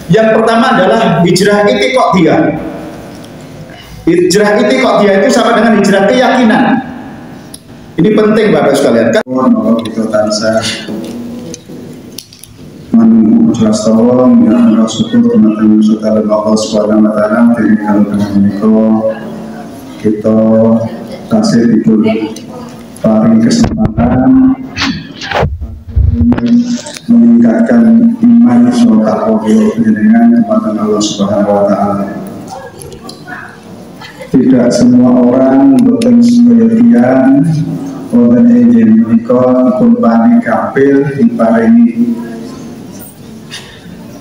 Yang pertama adalah hijrah i'tiqadiyah. Hijrah i'tiqadiyah itu sama dengan hijrah keyakinan. Ini penting Bapak sekalian. Kalau kita tansa jelas tolong ya syukur teman-teman saudara Allah Subhanahu wa taala dari kalau kita kasih itu paling kesempatan meningkatkan iman serta dengan kepada Allah Subhanahu wa taala. Tidak semua orang boten sebagian boten izin menika pun paling kapil diparingi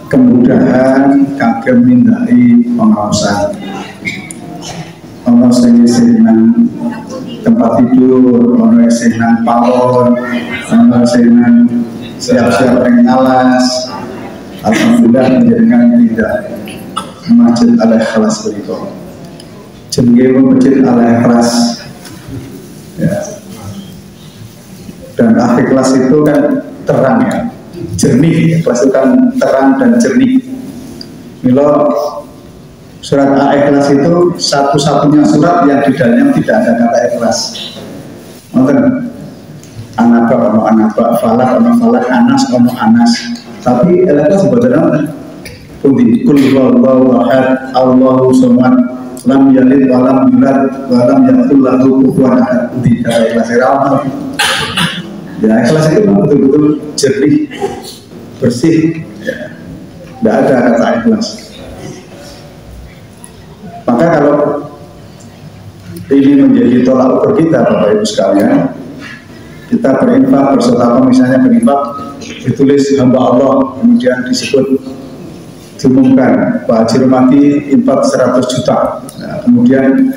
kemudahan kagem mindai pengawasan. Ono sing senang tempat tidur, ono sing nang pawon, ono sing nang siap-siap ning alas. Alhamdulillah menjadikan tidak masjid Al-Ikhlas berikut. Jenenge masjid Al-Ikhlas. Ya. Dan Al-Ikhlas itu kan terang ya. Jernih, ikhlas itu kan terang dan jernih. Milo surat Al-Ikhlas itu satu-satunya surat yang di dalamnya tidak ada kata ikhlas. Mungkin anaba, falak, anas, anas. Tapi Al-Ikhlas sebetulnya pundi kul huwallahu ahad, Allahu samad, lam yalid wa lam yulad wa lam yakul lahu kufuwan ahad. Pundi kata ikhlas rawon. Ya, ikhlas itu betul-betul jernih, bersih, ya. Tidak ada kata ikhlas. Maka kalau ini menjadi tolak ukur kita, Bapak Ibu sekalian, kita berinfak, bersedekah, misalnya berinfak, ditulis hamba Allah, kemudian disebut diumumkan Pak Haji Rumati infak 100 juta. Nah, kemudian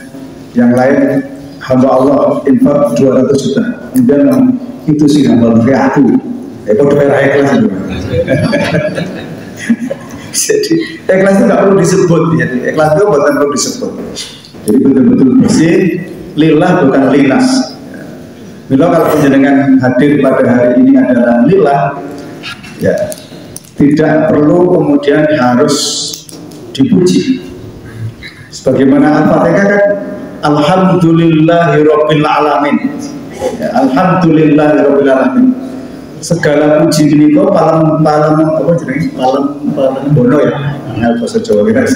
yang lain hamba Allah infak 200 juta. Kemudian itu sih hamba Allah aku. Kode merah ikhlas itu. Jadi ikhlas itu nggak perlu disebut. Jadi ikhlas itu bukan perlu disebut. Jadi betul-betul bersih, lillah bukan linas. Bila kalau penjenengan hadir pada hari ini adalah lillah, ya tidak perlu kemudian harus dipuji. Sebagaimana Al-Fatihah kan, Alhamdulillahirabbil alamin. Ya, Alhamdulillahirabbil alamin. Segala puji ini kok palam apa jenenge palam bono ya. Nah, bahasa Jawa kita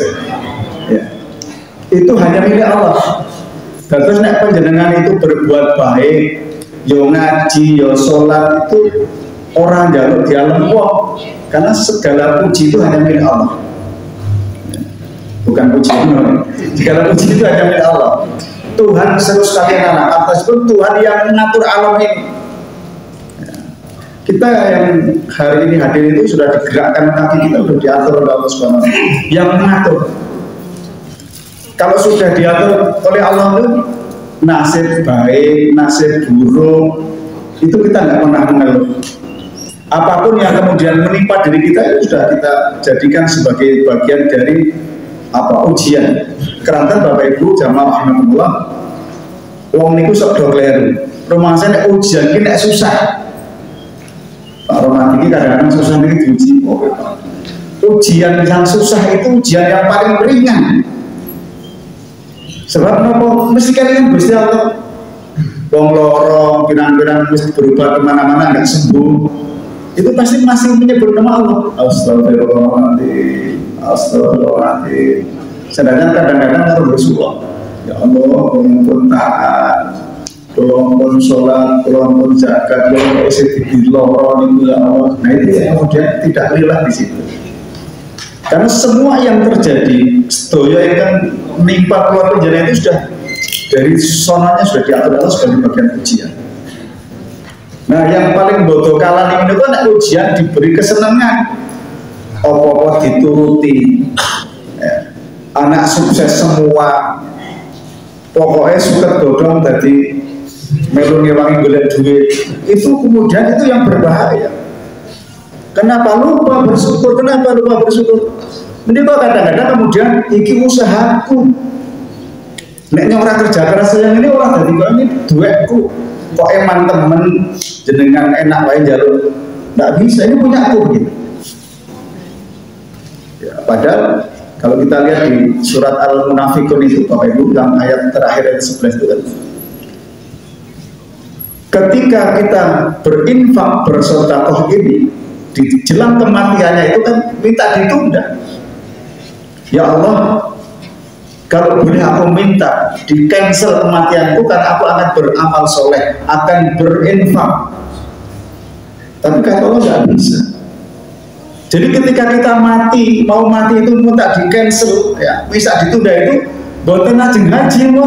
ya. Itu hanya milik Allah. Dan terus nek panjenengan itu berbuat baik, yo ngaji, yo sholat itu orang jaluk di alam wong. Karena segala puji itu hanya milik Allah. Bukan puji bono. Segala puji itu hanya milik Allah. Tuhan seluruh sekalian anak atas itu Tuhan yang mengatur alam ini. Kita yang hari ini hadir itu sudah digerakkan kaki kita, sudah diatur oleh Allah SWT yang mengatur. Kalau sudah diatur oleh Allah itu nasib baik, nasib buruk itu kita nggak pernah mengeluh. Apapun yang kemudian menimpa diri kita itu sudah kita jadikan sebagai bagian dari apa ujian. Kerantan Bapak Ibu jamaah rahimahullah, wong niku sok do kleru. Rumah saya ujian ki nek susah. Pak Roman ini kadang-kadang susah ini diuji. Ujian yang susah itu ujian yang paling ringan. Sebab nopo mesti kalian Gusti Allah wong loro pirang-pirang mesti berubah kemana-mana nggak sembuh. Itu pasti masih menyebut nama Allah. Astagfirullahaladzim, astagfirullahaladzim. Sedangkan kadang-kadang harus bersyukur. Ya Allah, pengampun taat, pengampun sholat, pengampun zakat, pengampun isi dibilang ya Allah. Nah itu yang kemudian tidak lillah di situ. Karena semua yang terjadi, sedoyo yang kan menimpa keluar penjara itu sudah dari sonanya sudah diatur Allah sebagai bagian ujian. Nah yang paling bodoh kalah ini kan ujian diberi kesenangan, apa-apa dituruti, ya. Anak sukses semua, pokoknya suka dodong tadi melu ngewangi golek duit, itu kemudian itu yang berbahaya. Kenapa lupa bersyukur? Kenapa lupa bersyukur? Ini kok kadang-kadang kemudian iki usahaku. Nek orang kerja keras yang ini orang tadi kok ini duitku. Kok eman temen jenengan enak wae njaluk. Nggak bisa, ini punya aku gitu. Ya, padahal kalau kita lihat di surat Al-Munafiqun itu, Bapak Ibu, yang ayat terakhir ayat 11 itu kan, ketika kita berinfak bersedekah ini di jelang kematiannya itu kan minta ditunda. Ya Allah, kalau boleh aku minta di cancel kematianku, karena aku akan beramal soleh, akan berinfak. Tapi kata Allah nggak bisa. Jadi ketika kita mati, mau mati itu minta di cancel, ya bisa ditunda itu, boten ajeng haji,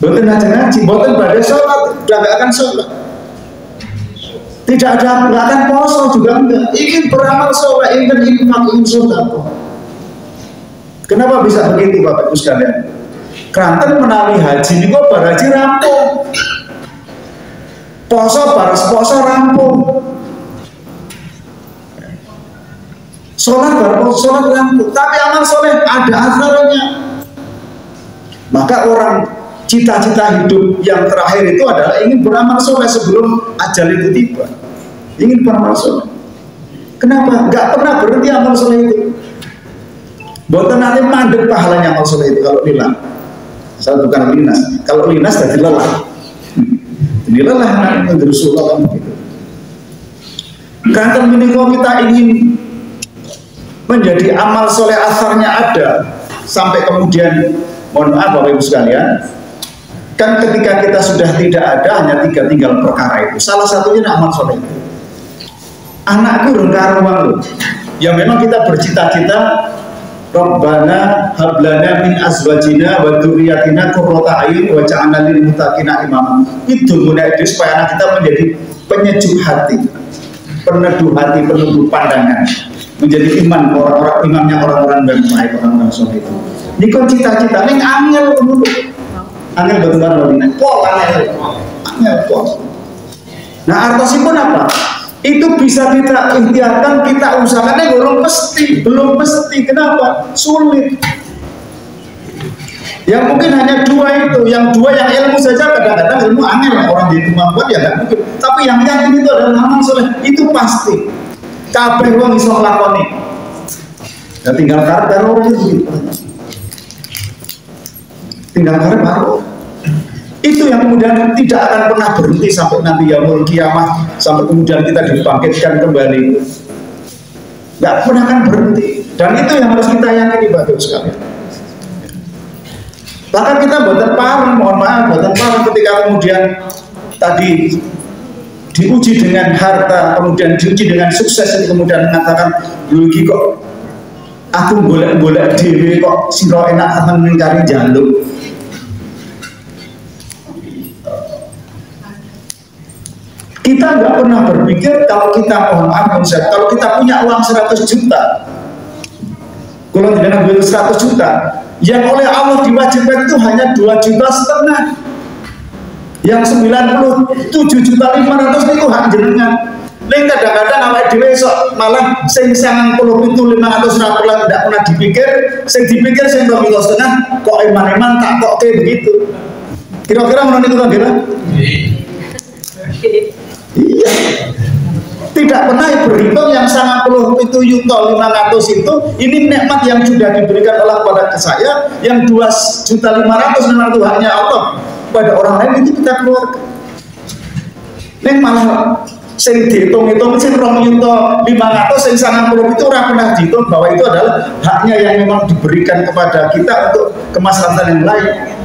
boten ajeng haji, boten badai sholat, udah nggak akan sholat. Tidak ada, nggak akan poso juga enggak. Ingin beramal soleh, ingin infak, ingin sedekah. Kenapa bisa begitu, Bapak Ibu sekalian? Keranten menawi haji ini kok baraji rampung, poso baras poso rampung, sholat baras sholat rampung, tapi amal soleh ada asalnya. Maka orang cita-cita hidup yang terakhir itu adalah ingin beramal soleh sebelum ajal itu tiba, ingin beramal soleh. Kenapa? Gak pernah berhenti amal soleh itu. Boten nanti mandek pahalanya amal soleh itu kalau lilang. Asal bukan linas. Kalau linas jadi lelah. Ini lelah nanti Rasulullah begitu. Karena menikah kita ingin menjadi amal soleh asarnya ada, sampai kemudian, mohon maaf Bapak Ibu sekalian, kan ketika kita sudah tidak ada, hanya tinggal perkara itu. Salah satunya amal soleh itu. Anakku rengkaruang loh. Ya memang kita bercita-cita, Rabbana hablana min azwajina wa dzurriyyatina qurrata a'yun waj'alna lil muttaqina imama. Itu mulai supaya anak kita menjadi penyejuk hati, peneduh hati, peneduh pandangan, menjadi iman orang-orang, imamnya orang-orang yang baik, orang-orang soleh itu. Ini kan cita-cita ini angel betul angel pol. Nah artosipun apa? Itu bisa kita ikhtiarkan, kita usahakan, belum mesti. Kenapa? Sulit. Yang mungkin hanya dua itu, yang ilmu saja kadang-kadang ilmu angel, orang di kemampuan ya nggak mungkin. Tapi yang yakin itu adalah amal soleh, itu pasti. Kabeh wong iso nglakoni. Ya tinggal karo itu. Tinggal karo. Itu yang kemudian tidak akan pernah berhenti sampai nanti yaumul kiamah, sampai kemudian kita dibangkitkan kembali. Nggak pernah akan berhenti. Dan itu yang harus kita yakini, Bapak Ibu sekalian. Maka kita boten paham, mohon maaf, boten paham ketika kemudian tadi diuji dengan harta, kemudian diuji dengan sukses, kemudian mengatakan, "Lugi kok aku golek-golek dhewe kok sira enak temen ngingkari jaluk." Kita nggak pernah berpikir kalau kita, mohon maaf, kalau kita punya uang 100 juta, kalau tidak ambil 100 juta, yang oleh Allah diwajibkan itu hanya 2,5 juta. Yang 97.500.000 itu hak jenengan. Ning kadang-kadang awake dhewe sok malah sing 97.500 ora tidak pernah dipikir, sing dipikir sing 2,5 kok eman-eman tak kokke begitu. Kira-kira menurut itu kira? Iya. Tidak pernah berhitung yang 97.500 itu, ini nikmat yang sudah diberikan Allah kepada saya, yang 2.500.000 itu hanya Allah, pada orang lain itu kita keluarkan. Ini malah sing dihitung-hitung sing 2.500.000 sing 90 itu orang pernah dihitung bahwa itu adalah haknya yang memang diberikan kepada kita untuk kemaslahatan yang lain.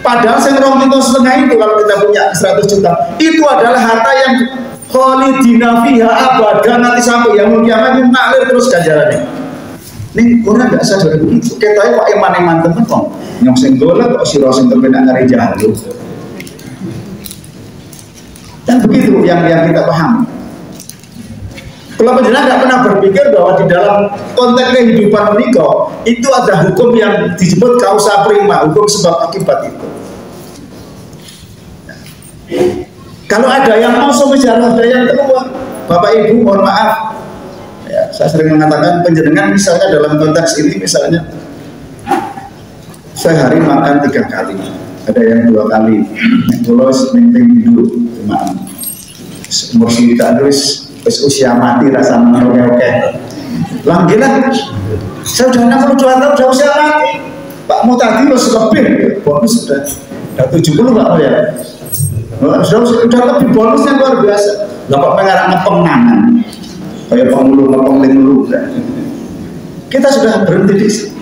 Padahal sing 2,5 itu kalau kita punya 100 juta itu adalah harta yang khalidina fiha abadan, nanti sampai yang kiamat itu ngalir terus ganjarannya. Ini orang nggak sadar begitu. Kita kok eman-eman temen kok yang sing golek kok sira sing temen ngari jaluk. Dan begitu yang kita paham. Kalau penjelasan nggak pernah berpikir bahwa di dalam konteks kehidupan menikah itu ada hukum yang disebut kausa prima, hukum sebab akibat itu. Kalau ada yang masuk bicara, ada yang keluar, Bapak Ibu mohon maaf, ya, saya sering mengatakan penjenengan misalnya dalam konteks ini, misalnya sehari makan 3 kali, ada yang 2 kali, kalau penting dulu cuma umur kita terus usia mati rasa oke. Langgilan, saya udah 62 tahun, udah usia mati. Pak Mu tadi harus lebih, bonus sudah 70 Pak Mu ya. Sudah lebih bonusnya luar biasa. Lah kok pengen ngepengangan, kayak pemulu ngepengling dulu. Kita sudah berhenti di sini.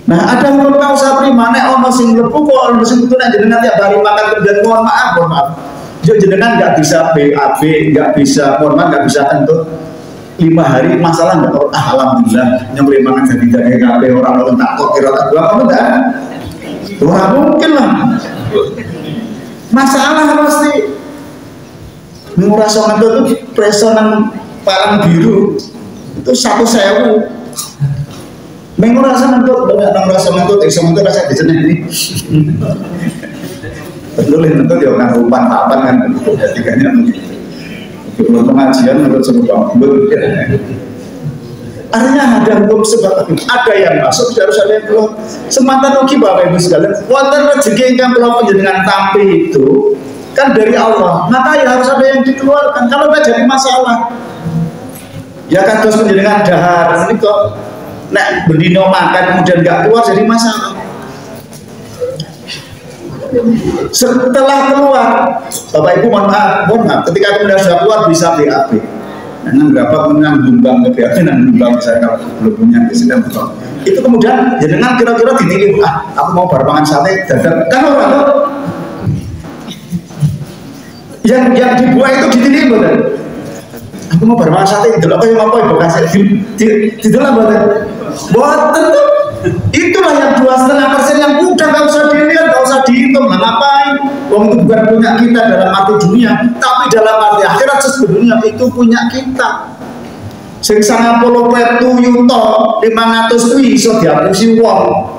Nah ada beberapa usaha primane ono sing mlebu kok ono sing kudu nek jenengan tiap hari makan kemudian mohon maaf. Yo jenengan nggak bisa BAB, nggak bisa mohon maaf, nggak bisa kentut 5 hari masalah nggak tahu. Alhamdulillah nyampe mangan jadi kabeh orang tak kok kira tak dua apa enggak? Ora mungkin lah. Masalah pasti. Ngurasa kentut itu preso nang parang biru itu 1.000. Minggu rasa mentut, banyak orang rasa mentut, iso mentut rasa di sini ini. Betul mentut ya kan umpan papan kan, tiganya mungkin. Belum pengajian menurut sebuah betul. Artinya ada hukum sebab ada yang masuk, harus ada yang keluar. Semata rugi Bapak Ibu sekalian. Wonten rezeki yang kalau penjenengan tampi itu kan dari Allah, maka ya harus ada yang dikeluarkan. Kalau nggak jadi masalah. Ya kados penjenengan dahar ini kok. Nek bendino makan kemudian nggak keluar jadi masalah. Setelah keluar, Bapak Ibu mohon maaf, ketika kemudian sudah keluar bisa BAB. Nah, berapa kemudian nyumbang ke BAB dan nyumbang saya kalau belum punya sedang betul. Itu kemudian jenengan kira-kira dititip, aku mau barbangan sate dadak kan orang tuh. Yang dibuat itu dititip betul. Aku mau barbangan sate itu apa yang apa ibu kasih di dalam buat tentu itulah yang 2,5% yang udah gak usah dilihat, gak usah dihitung. Nah, ngapain? Wong itu bukan punya kita dalam arti dunia, tapi dalam arti akhirat sesungguhnya itu punya kita. Sing 90 petu yuto 500 kuwi iso dihapusi wong,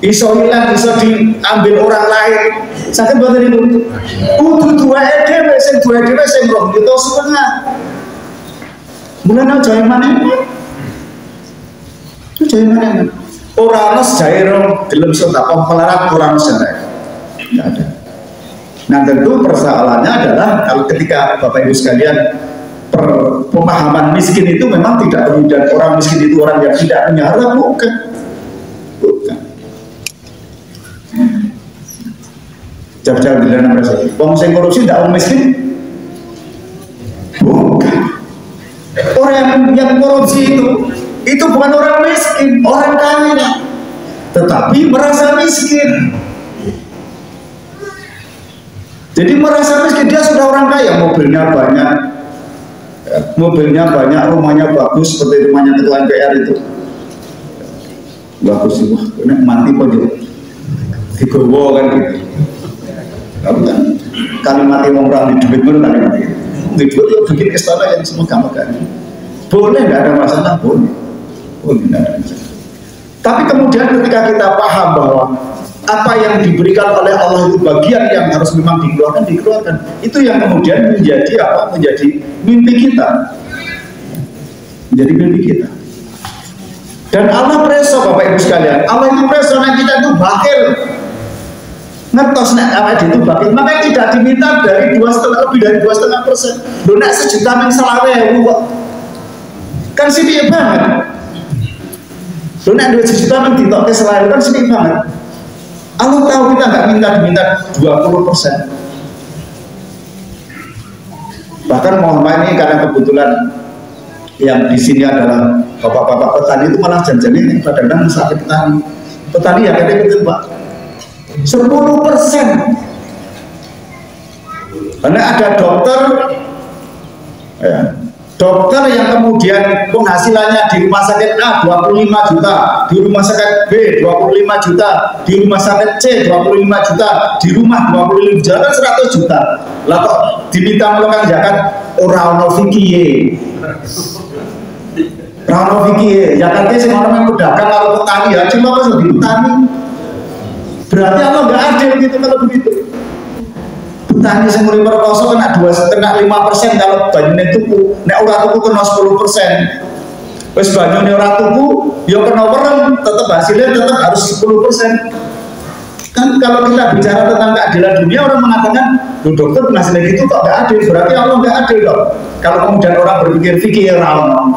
iso hilang, iso diambil orang lain. Sakit banget itu. Kudu dua dhewe sing 2 yuto setengah. Bulan aja yang mana? Itu jaya mana? Orang sejairo gelem sedekah melarat orang sejairo. Tidak ada. Nah tentu persoalannya adalah kalau ketika Bapak Ibu sekalian pemahaman miskin itu memang tidak kemudian orang miskin itu orang yang tidak punya harta, bukan. Jauh-jauh di dalam perasaan. Wong sing korupsi tidak orang miskin, bukan. Orang yang korupsi itu bukan orang miskin, orang kaya, tetapi merasa miskin. Jadi merasa miskin, dia sudah orang kaya, mobilnya banyak, rumahnya bagus seperti rumahnya ketua MPR itu. Bagus sih, wah, ini mati pojok digowo kan gitu. Kamu kan kalimat yang orang di duit mana kalimat itu. Di duit itu bikin istana yang semua gampang. Boleh, nggak ada masalah, boleh nggak ada masalah. Tapi kemudian ketika kita paham bahwa apa yang diberikan oleh Allah itu bagian yang harus memang dikeluarkan, itu yang kemudian menjadi apa? Menjadi mimpi kita, Dan Allah preso Bapak Ibu sekalian, Allah itu preso, nah kita itu bakil. Ngetos nek awake itu bakil, makanya tidak diminta dari lebih dari 2,5%. Lu nek 1 juta men 20.000 kok. Kan sedikit banget. Lu nek 2 juta men ditokke 20.000 kan sedikit banget. Allah tahu kita nggak diminta 20%. Bahkan mohon maaf ini karena kebetulan yang di sini adalah bapak-bapak petani itu malah janjinya kadang-kadang sakit petani ya kayak gitu Pak. 10%. Karena ada dokter yang kemudian penghasilannya di rumah sakit A 25 juta, di rumah sakit B 25 juta, di rumah sakit C 25 juta, di rumah 25 juta, kan 100 juta. Lah kok diminta melakukan zakat ora ono fikihe. Ora ono fikihe. Zakatnya sing ono men pedagang kalau petani ya cuma pas di petani. Berarti Allah nggak adil gitu kalau begitu. Petani sing mulai perkoso kena 5% kalau banyune tuku, nek ora tuku kena 10%. Wis banyune ora tuku, ya kena wereng, tetap hasilnya tetap harus 10%. Kan Kan kalau kita bicara tentang keadilan dunia, orang mengatakan, dokter penghasilan gitu kok nggak adil, berarti Allah nggak adil dong. Kalau kemudian orang berpikir fikir Allah.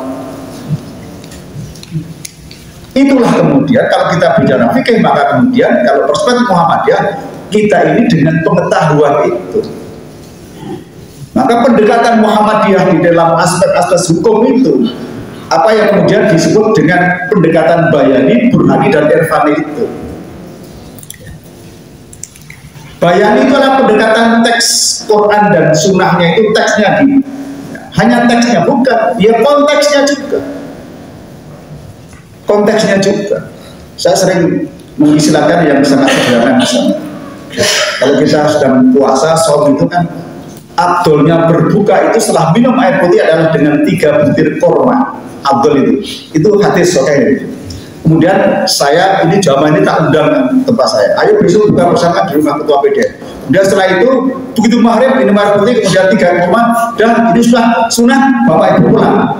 Itulah kemudian kalau kita bicara fikih, maka kemudian kalau perspektif Muhammadiyah, kita ini dengan pengetahuan itu. Maka pendekatan Muhammadiyah di dalam aspek-aspek hukum itu, apa yang kemudian disebut dengan pendekatan bayani, burhani, dan irfani itu. Bayani itu adalah pendekatan teks Quran dan sunnahnya, itu teksnya hanya teksnya, bukan, ya konteksnya juga. Konteksnya juga. Saya sering mengistilahkan yang sangat sederhana misalnya. Kalau kita sedang puasa, saum itu kan abdolnya berbuka itu setelah minum air putih adalah dengan 3 butir korma. Abdol itu hadis sahih. Kemudian saya ini jamaah ini tak undang tempat saya. Ayo besok buka bersama di rumah ketua PDN. Kemudian setelah itu begitu maghrib minum air putih, kemudian 3 korma dan ini sudah sunnah, bapak ibu pulang.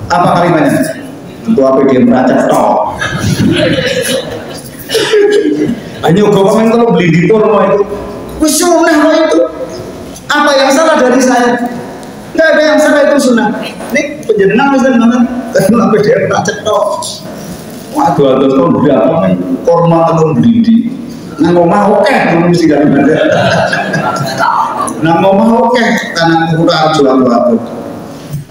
Apa kalimatnya? Ketua PDN meracak toh. Hanya gue kalau beli di korma itu, wis sunnah itu. Apa yang salah dari saya? Nggak ada yang salah, itu sunnah. Ini penjenengan misalnya mana? Ketua PDN meracak toh. Waduh, tahun berapa nih korma atau beli di ngomong oke, mesti gak ada. Ngomong oke, karena kurang jual apa.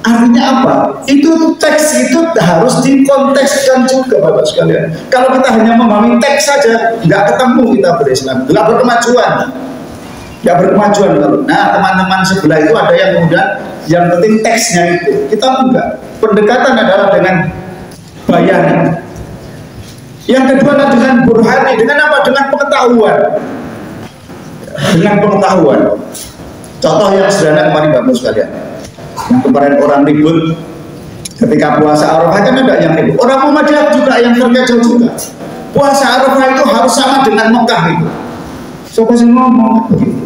Artinya apa? Itu teks itu harus dikontekskan juga, Bapak sekalian. Kalau kita hanya memahami teks saja, nggak ketemu kita berislam, nggak berkemajuan, nggak berkemajuan. Nah, teman-teman sebelah itu ada yang kemudian yang penting teksnya itu. Kita enggak. Pendekatan adalah dengan bayan. Yang kedua adalah dengan burhani. Dengan apa? Dengan pengetahuan. Dengan pengetahuan. Contoh yang sederhana kemarin Bapak sekalian. Yang kemarin orang ribut ketika puasa Arafah, kan ada yang ribut. Orang Muhammadiyah juga yang terkecoh juga. Puasa Arafah itu harus sama dengan Mekah itu. Siapa sih ngomong begitu?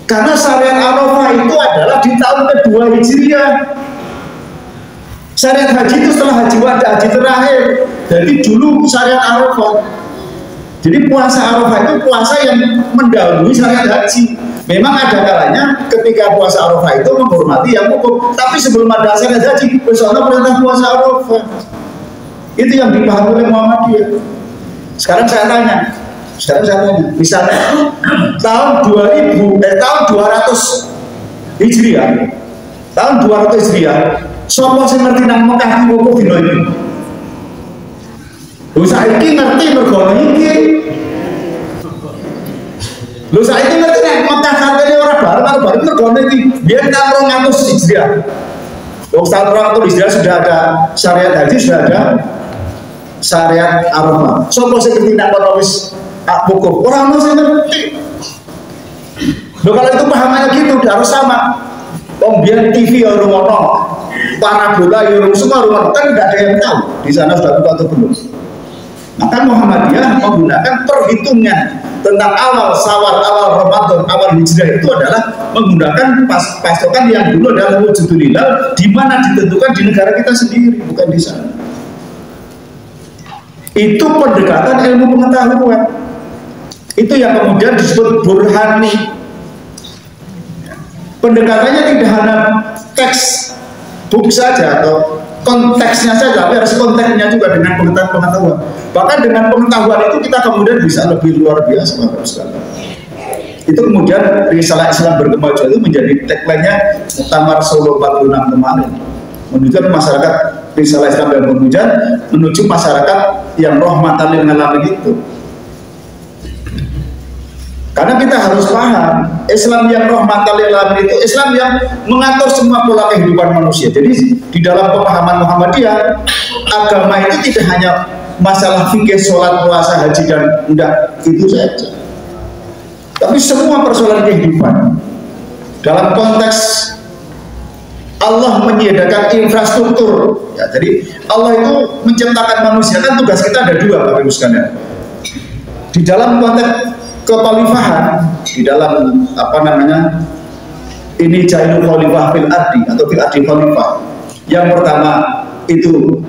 Karena syariat Arafah itu adalah di tahun kedua Hijriah. Syariat haji itu setelah haji wada, haji terakhir. Jadi dulu syariat Arafah. Jadi puasa Arafah itu puasa yang mendahului syariat haji. Memang ada kalanya ketika puasa Arafah itu menghormati yang hukum. Tapi sebelum ada syariat haji, besoknya perintah puasa Arafah. Itu yang dipahami oleh Muhammadiyah. Sekarang saya tanya. Misalnya tahun 200 Hijriah. Tahun 200 Hijriah. Sopo sing ngerti nang Mekah iki opo dina iki? Lho saiki ngerti mergo iki. Lho saiki ngerti nek Mekah sampeyan ora bareng mergo iki. Biyen tahun 200 Hijriah. Wong tahun 200 Hijriah sudah ada syariat haji, sudah ada syariat Arafah. Sopo sing ngerti nang kono wis hukum? Ora ono sing ngerti. Lho kalau itu pahamannya gitu harus sama. Wong biyen TV ya ora ono. Parabola yang semua rumah kan nggak ada yang tahu di sana sudah buka atau belum. Maka Muhammadiyah menggunakan perhitungan tentang awal Syawal, awal Ramadan, awal Hijrah itu adalah menggunakan pasokan yang dulu adalah wujudul hilal, di mana ditentukan di negara kita sendiri, bukan di sana. Itu pendekatan ilmu pengetahuan. Itu yang kemudian disebut burhani. Pendekatannya tidak hanya teks buku saja atau konteksnya saja, tapi harus konteksnya juga dengan pengetahuan. Bahkan dengan pengetahuan itu kita kemudian bisa lebih luar biasa, Bapak sekalian. Itu kemudian risalah Islam berkemajuan itu menjadi tagline-nya Muktamar Solo 46 kemarin. Menuju masyarakat risalah Islam yang berkemajuan, menuju masyarakat yang rahmatan lil alamin itu. Karena kita harus paham, Islam yang rahmatan lil alamin itu Islam yang mengatur semua pola kehidupan manusia. Jadi di dalam pemahaman Muhammadiyah, agama itu tidak hanya masalah fikih, sholat, puasa, haji dan enggak itu saja. Tapi semua persoalan kehidupan. Dalam konteks Allah menyediakan infrastruktur. Ya, jadi Allah itu menciptakan manusia, kan tugas kita ada dua, Bapak Ibu sekalian. Di dalam konteks kekhalifahan, di dalam ini jailul khalifah fil ardi atau fil ardi khalifah. Yang pertama itu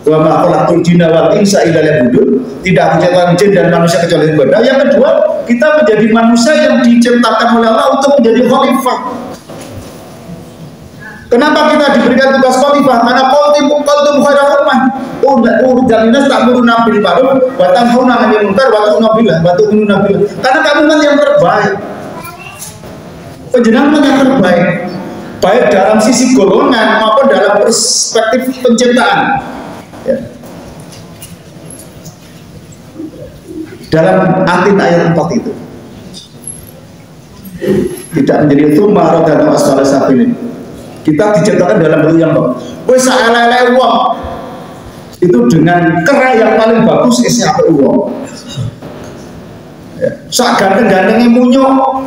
Wa ma khalaqtul jinna wal insa illa liya'budun. Tidak diciptakan jin dan manusia kecuali ibadah. Yang kedua, kita menjadi manusia yang diciptakan oleh Allah untuk menjadi khalifah. Kenapa kita diberikan tugas khalifah? Karena kuntum khairal ummah. Urjalinas ta'muruna bil ma'ruf wa tanhauna 'anil munkar wa tu'minuna billah. Karena kamu kan yang terbaik. Penjenengan yang terbaik, baik dalam sisi golongan maupun dalam perspektif penciptaan. Ya. Dalam atin ayat 4 itu tidak menjadi tsumma radana asfala safilin. Kita diciptakan dalam bentuk yang bagus. Wes elek-elek wong itu dengan kera yang paling bagus isinya apa uang. Ya. Sak ganteng-gantengnya munyok.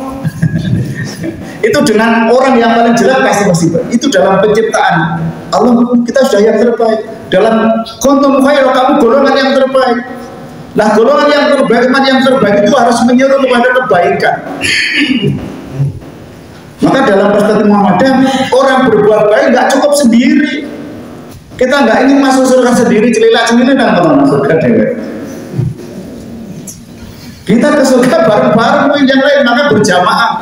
Itu dengan orang yang paling jelek pasti itu dalam penciptaan Allah. Kita sudah yang terbaik dalam kuntum khairal, kamu golongan yang terbaik. Nah, golongan yang terbaik, iman yang terbaik itu harus menyuruh kepada kebaikan. Maka dalam perspektif Muhammadiyah, orang berbuat baik nggak cukup sendiri. Kita nggak ingin masuk surga sendiri, celila-celila dan masuk surga dewe. Kita ke surga bareng-bareng yang lain, maka berjamaah.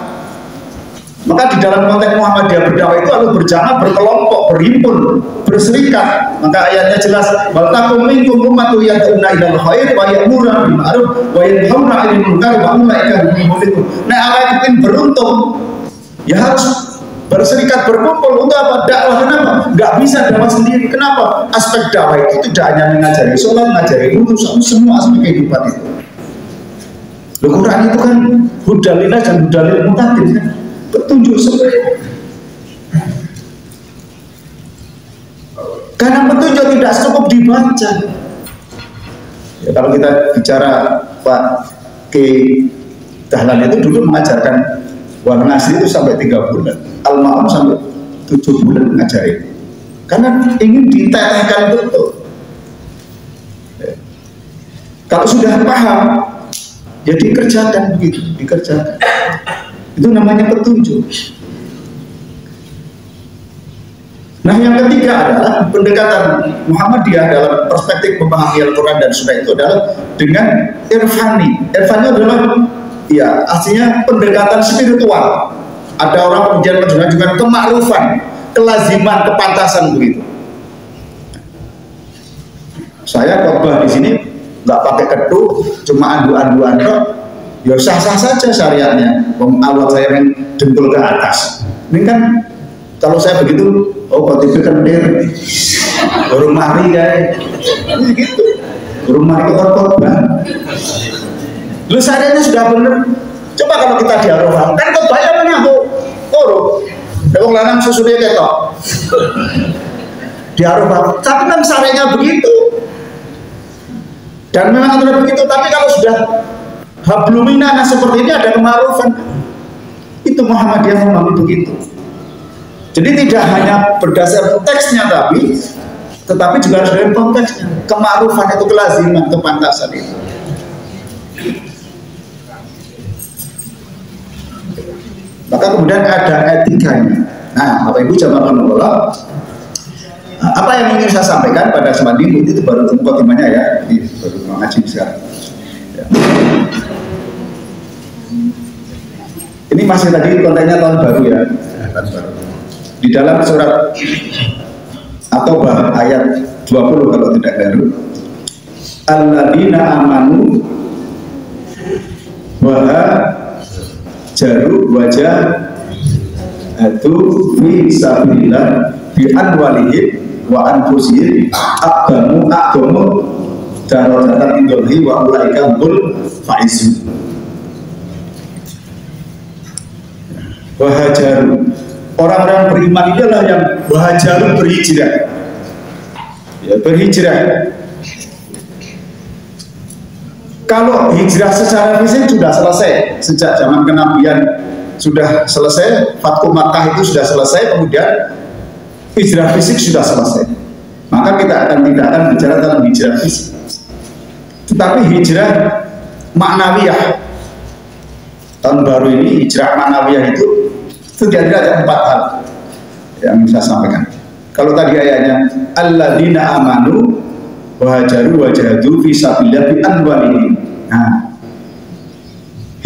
Maka di dalam konteks Muhammadiyah berdakwah itu harus berjamaah, berkelompok, berhimpun, berserikat. Maka ayatnya jelas, wal takum minkum ummatun yad'una ilal khair wa ya'muruna bil ma'ruf wa yanhauna 'anil munkar wa ulaika humul muflihun. Nah, Allah itu beruntung. Ya harus berserikat, berkumpul untuk apa? Dakwah. Kenapa? Nggak bisa dakwah sendiri. Kenapa? Aspek dakwah itu tidak hanya mengajari sholat, mengajari wudhu, semua aspek kehidupan itu. Al-Quran itu kan hudalillah dan hudalil mutaqin, kan? Petunjuk sebenarnya. Karena petunjuk tidak cukup dibaca. Ya, kalau kita bicara Pak Ki Dahlan itu dulu mengajarkan Wal Ngasri itu sampai 3 bulan, Al-Ma'un sampai 7 bulan ngajarin. Karena ingin ditetehkan betul. Ya. Kalau sudah paham, ya dikerjakan begitu, dikerjakan. Itu namanya petunjuk. Nah, yang ketiga adalah pendekatan Muhammadiyah dalam perspektif memahami Al-Quran dan Sunnah itu adalah dengan irfani. Irfani adalah ya artinya pendekatan spiritual. Ada orang kemudian menunjukkan kemakrufan, kelaziman, kepantasan begitu. Saya khotbah di sini nggak pakai ketuk, cuma andu-anduan kok. Ya sah-sah saja syariatnya. Awal saya yang dengkul ke atas. Ini kan kalau saya begitu, oh khotibnya kan mir, baru mari guys, ini gitu, baru mari ke khotbah. Lu syariatnya sudah benar. Coba kalau kita di Arafah, kan kebayangnya tuh, toro, dewang lanang susunya ketok di Arafah. Tapi kan syariatnya begitu, dan memang aturan begitu. Tapi kalau sudah hablumina seperti ini ada kemakrufan. Itu Muhammadiyah memahami begitu. Jadi tidak hanya berdasar teksnya tetapi juga harus dari konteksnya. Kemakrufan itu kelaziman, kepantasan itu. Maka kemudian ada etikanya. Nah, Bapak Ibu jamaah Allah, apa yang ingin saya sampaikan pada kesempatan ini itu baru mukadimahnya ya, ini baru mengaji sekarang. Ya. Ini masih tadi kontennya tahun baru ya, tahun baru. Di dalam surat At-Taubah ayat 20 kalau tidak keliru, alladzina amanu wa jaru wajah itu fi sabilillah bi anwalihim wa anfusihim aqdamu darajatan indallahi wa ulaika hum faizun. Wahajaru, orang-orang beriman ini adalah yang wahajaru, berhijrah. Ya, berhijrah. Kalau hijrah secara fisik sudah selesai sejak zaman kenabian, sudah selesai, Fathu Makkah itu sudah selesai, kemudian hijrah fisik sudah selesai. Maka kita tidak akan bicara tentang hijrah fisik, tetapi hijrah maknawiyah. Tahun baru ini hijrah maknawiyah itu setidaknya ada 4 hal yang saya sampaikan. Kalau tadi ayatnya alladzina amanu wahajaru wajahadu fisabilillah bi anwalihim. Nah,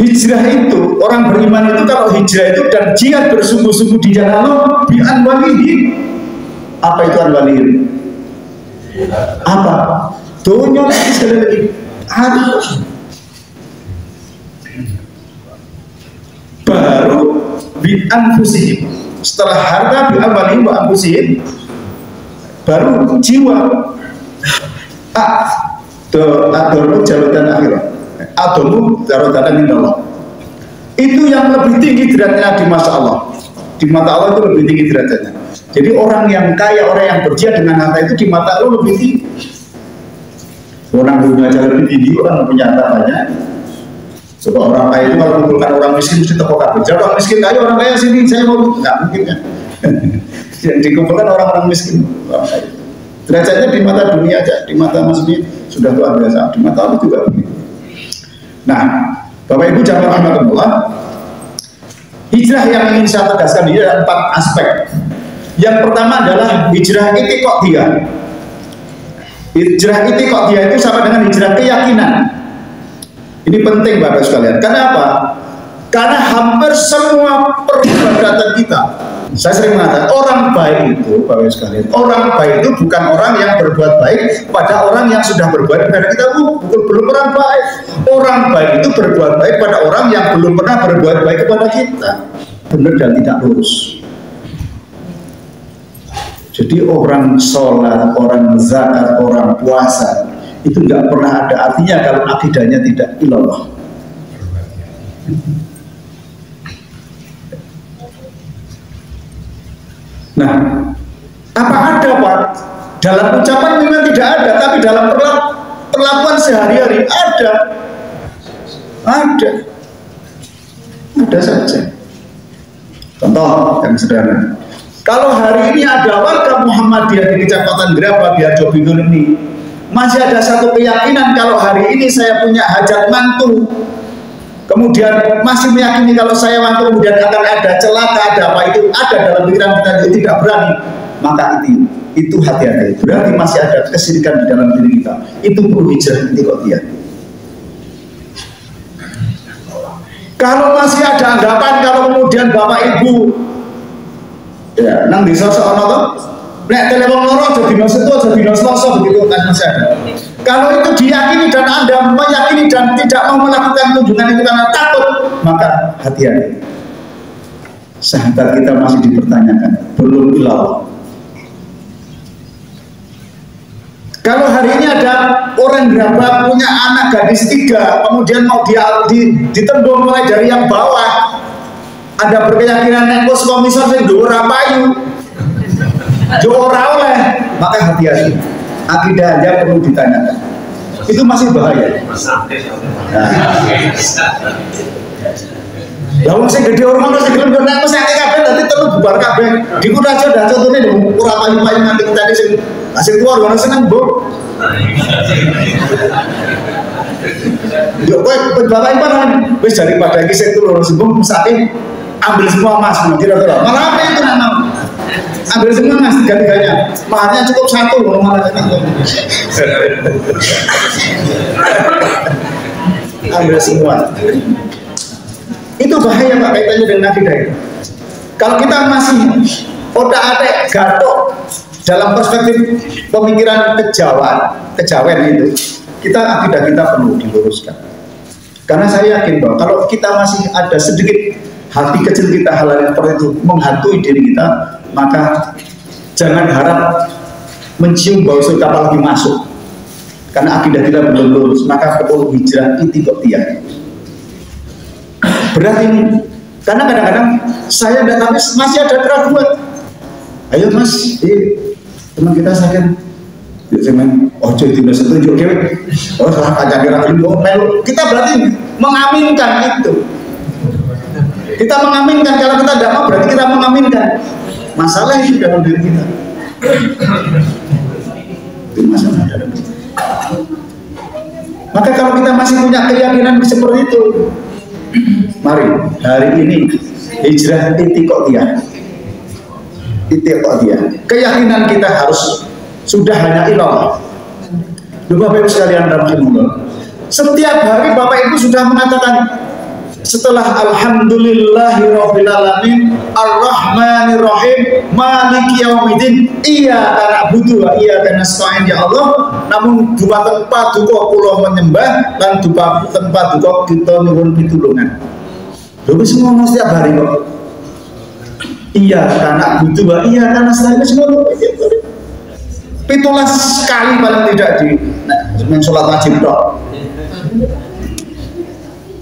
hijrah itu, orang beriman itu kalau hijrah itu dan jihad bersungguh-sungguh di jalan Allah bi anwalihim. Apa itu anwalihim? Apa? Dunia lagi sekali lagi harus baru bi anfusihim. Setelah harta bi anwalihim wa anfusihim, baru jiwa. Adomu jabatan akhirat, adomu darajatan indah. Itu yang lebih tinggi derajatnya di masa Allah. Di mata Allah itu lebih tinggi derajatnya. Jadi orang yang kaya, orang yang berjihad dengan harta itu di mata Allah lebih tinggi. Orang punya aja lebih tinggi, orang punya harta banyak. Sebab orang kaya itu kalau mengumpulkan orang miskin mesti tepuk kabeh. Jadi orang miskin kaya, orang kaya sini saya mau, nggak mungkin kan? Yang dikumpulkan orang-orang miskin, orang kaya. Derajatnya di mata dunia aja, di mata maksudnya sudah luar biasa, di mata Allah juga begitu. Nah, Bapak Ibu jamaah rahimakumullah, hijrah yang ingin saya tegaskan ini ada 4 aspek. Yang pertama adalah hijrah itiqadiyah. Hijrah itiqadiyah itu sama dengan hijrah keyakinan. Ini penting Bapak sekalian. Karena apa? Karena hampir semua peribadatan kita, saya sering mengatakan orang baik itu, Bapak sekalian, orang baik itu bukan orang yang berbuat baik pada orang yang sudah berbuat kepada kita, belum orang baik. Orang baik itu berbuat baik pada orang yang belum pernah berbuat baik kepada kita. Benar dan tidak lurus. Jadi orang sholat, orang zakat, orang puasa itu nggak pernah ada artinya kalau akidahnya tidak ilallah. Nah, apa ada Pak? Dalam ucapan memang tidak ada, tapi dalam perlakuan sehari-hari ada saja. Contoh yang sederhana. Kalau hari ini ada warga Muhammadiyah di Kecamatan Gerabah di Harjo Bingung ini, masih ada satu keyakinan kalau hari ini saya punya hajat mantu, kemudian masih meyakini kalau saya mantu kemudian akan ada celaka, ada apa itu ada dalam pikiran kita, tidak berani, maka itu hati-hati. Berarti masih ada kesyirikan di dalam diri kita. Itu perlu hijrah itiqadiyah. Kalau masih ada anggapan kalau kemudian Bapak Ibu ya nang desa sono to nek telepon loro aja dino setu aja dino Selasa begitu kan masih ada. Kalau itu diyakini dan Anda meyakini dan tidak mau melakukan kunjungan itu karena takut, maka hati-hati. Sahabat kita masih dipertanyakan, belum ilallah. Kalau hari ini ada orang Gerabah punya anak gadis 3, kemudian mau ditembung mulai dari yang bawah, ada berkeyakinan nekos komisar sing dhuwur payu, jo ora oleh, maka hati-hati. Akidah aja perlu ditanyakan. Itu masih bahaya. Lalu saya gede orang masih gelem nek wis akeh kabeh dadi telu bubar kabeh. Diku aja dah contone ora payu-payu nanti tadi sing asing keluar ngono seneng, Bu. Yo kowe bapak ipan wis daripada iki sing telu sembung mesake ambil semua Mas, kira-kira. Malah apa itu namanya? Ambil semua Mas, tiga-tiganya. Mahalnya cukup 1 kalau malah ambil semua. Itu bahaya Pak kaitannya dengan akidah itu. Kalau kita masih otak-atik gatok dalam perspektif pemikiran kejawen itu, akidah kita perlu diluruskan. Karena saya yakin bahwa kalau kita masih ada sedikit hati kecil kita hal seperti itu menghantui diri kita, maka jangan harap mencium bau surga apalagi masuk. Karena akidah kita belum lurus, maka perlu hijrah itiqadiyah. Berat ini, karena kadang-kadang saya dan tapi masih ada keraguan. Ayo Mas, teman kita sakit, ojo tidak setuju, oh salah kaca kita berarti mengaminkan itu. Kita mengaminkan, kalau kita tidak mau berarti kita mengaminkan. Masalah itu dalam diri kita. Itu masalah dalam diri. Maka kalau kita masih punya keyakinan seperti itu, mari hari ini hijrah itiqadiyah. Keyakinan kita harus sudah hanya ilallah. Bapak Ibu sekalian rahimahullah, setiap hari Bapak Ibu sudah mengatakan setelah alhamdulillahirabbil alamin arrahmanirrahim maliki yaumiddin iyyaka na'budu wa iyyaka nasta'in ya Allah, namun dua tempat duka kula menyembah lan dua tempat duka kita nuwun pitulungan. Lho wis ngomong setiap hari kok iyyaka na'budu wa iyyaka nasta'in semua 17 kali paling tidak di sholat wajib dok.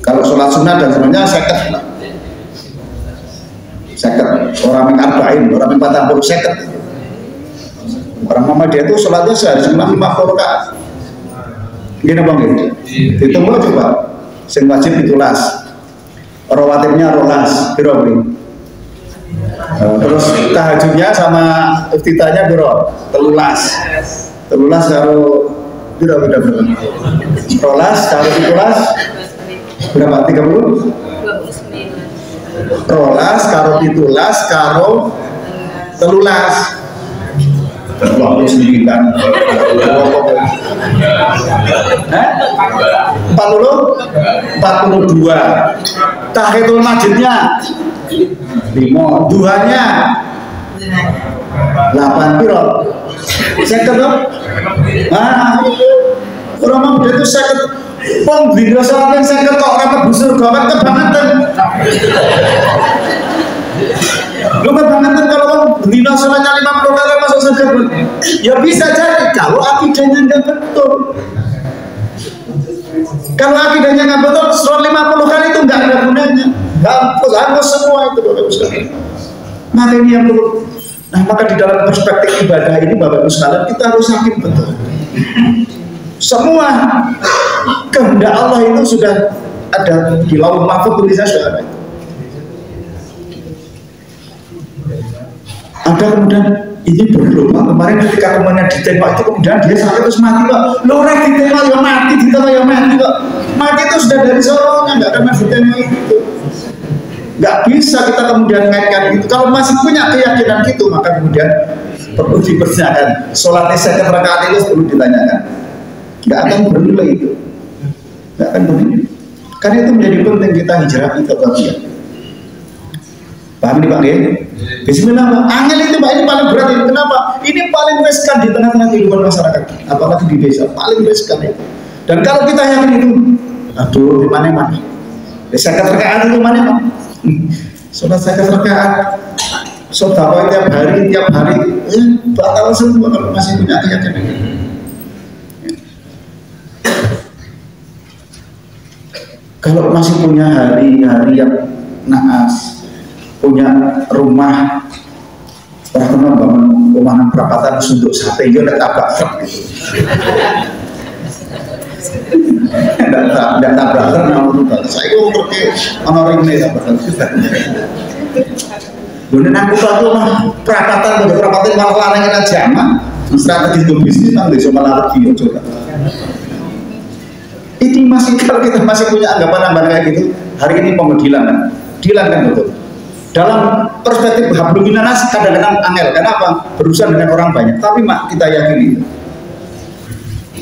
Kalau sholat sunnah dan sebenarnya seket orang yang arba'in, orang yang 40 seket. Orang Muhammadiyah itu sholatnya sehari cuma 50 rakaat. Gini bang gitu. Ditunggu coba. Sing wajib 17. Rawatibnya rolas, birobri. Terus tahajudnya sama iftitahnya biro 13 karo biro rolas karo 17 berapa 30 rolas karo 17 karo 13 29 42 tahiyatul masjidnya 5 duhanya 8 piro seket dong. Nah orang mau itu seket pong biro salat yang seket kok rapat busur gawat kebangetan lu kebangetan kalau biro salatnya 50 kali masuk seket ya bisa jadi kalau akidahnya nggak betul. Kalau akidahnya nggak betul 150 kali itu nggak ada gunanya, hapus semua itu Bapak Ibu sekalian. Maka ini yang perlu. Nah maka di dalam perspektif ibadah ini Bapak Ibu sekalian kita harus yakin betul. Semua kehendak Allah itu sudah ada di lauh mahfuz, tulisannya sudah ada. Ada kemudian ini perlu Pak, kemarin ketika temannya ditembak itu kemudian dia sampai terus mati Pak. Lo orang ditembak ya mati, ditembak ya mati Pak. Mati itu sudah dari soalnya, nggak karena ditembak itu. Nggak bisa kita kemudian ngaitkan itu. Kalau masih punya keyakinan gitu, maka kemudian perlu dipertanyakan. Sholat seket rakaat itu perlu ditanyakan. Nggak akan bernilai itu. Nggak akan bernilai. Karena itu menjadi penting kita hijrah ke bagian. Paham nih Pak G? Bismillah, angel itu Pak, ini paling berat ini. Kenapa? Ini paling riskan di tengah-tengah kehidupan masyarakat, apalagi di desa, paling riskan itu. Dan kalau kita yakin itu, aduh, di mana-mana. Zakat rakaat itu mana-mana. Sholat zakat rakaat, sedekah tiap hari, batal semua kalau masih punya keyakinan. Kalau masih punya hari-hari yang naas, punya rumah orang kenal bangun rumah perapatan sunduk sate itu ada tabak gitu. Tidak tabak namun saya itu pergi orang ini tabak bener aku tahu mah perapatan malah larangin aja mah strategi untuk bisnis nanti cuma lagi coba. Ini masih kalau kita masih punya anggapan kayak gitu, hari ini pengadilan kan betul. Dalam perspektif hablum minanas kadang-kadang angel. Kenapa? Berurusan dengan orang banyak. Tapi mak kita yakini.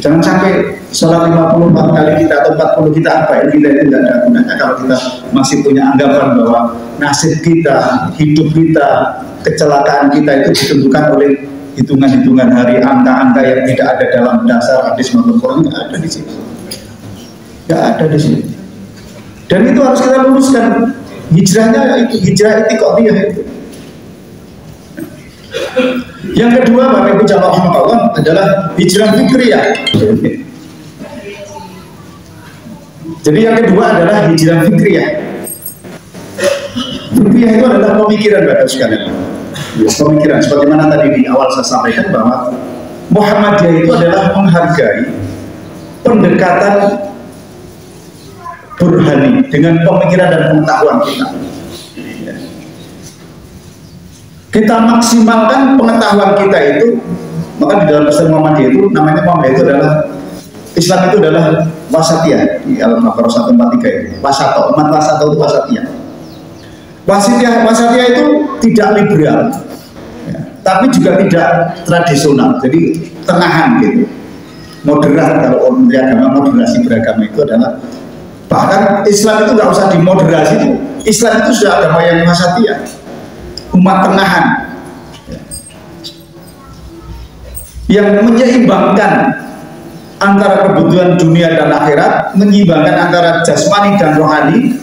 Jangan sampai sholat 54 kali kita atau 40 kita apa ini kita itu tidak ada gunanya kalau kita masih punya anggapan bahwa nasib kita, hidup kita, kecelakaan kita itu ditentukan oleh hitungan-hitungan hari, angka-angka yang tidak ada dalam dasar hadis maupun Quran. Nggak ada di sini. Nggak ada di sini. Dan itu harus kita luruskan. Hijrahnya itu hijrah itikadiyah itu. Yang kedua Bapak Ibu jamaah Allah adalah hijrah fikriyah. Jadi yang kedua adalah hijrah fikriyah. Fikriyah itu adalah pemikiran Bapak Ibu sekalian. Pemikiran sebagaimana tadi di awal saya sampaikan bahwa Muhammadiyah itu adalah menghargai pendekatan burhani dengan pemikiran dan pengetahuan kita. Kita maksimalkan pengetahuan kita itu, maka di dalam Islam Muhammadiyah itu namanya Muhammadiyah itu adalah Islam itu adalah wasatiyah di Al-Baqarah 143 itu. Wasato, umat wasato itu wasatiyah. Wasatiyah itu tidak liberal, ya, tapi juga tidak tradisional, jadi tengahan gitu. moderat. Kalau Menteri Agama moderasi beragama itu adalah, bahkan Islam itu nggak usah dimoderasi, itu Islam itu sudah agama yang wasatiyah, umat tengahan, yang menyeimbangkan antara kebutuhan dunia dan akhirat, menyeimbangkan antara jasmani dan rohani,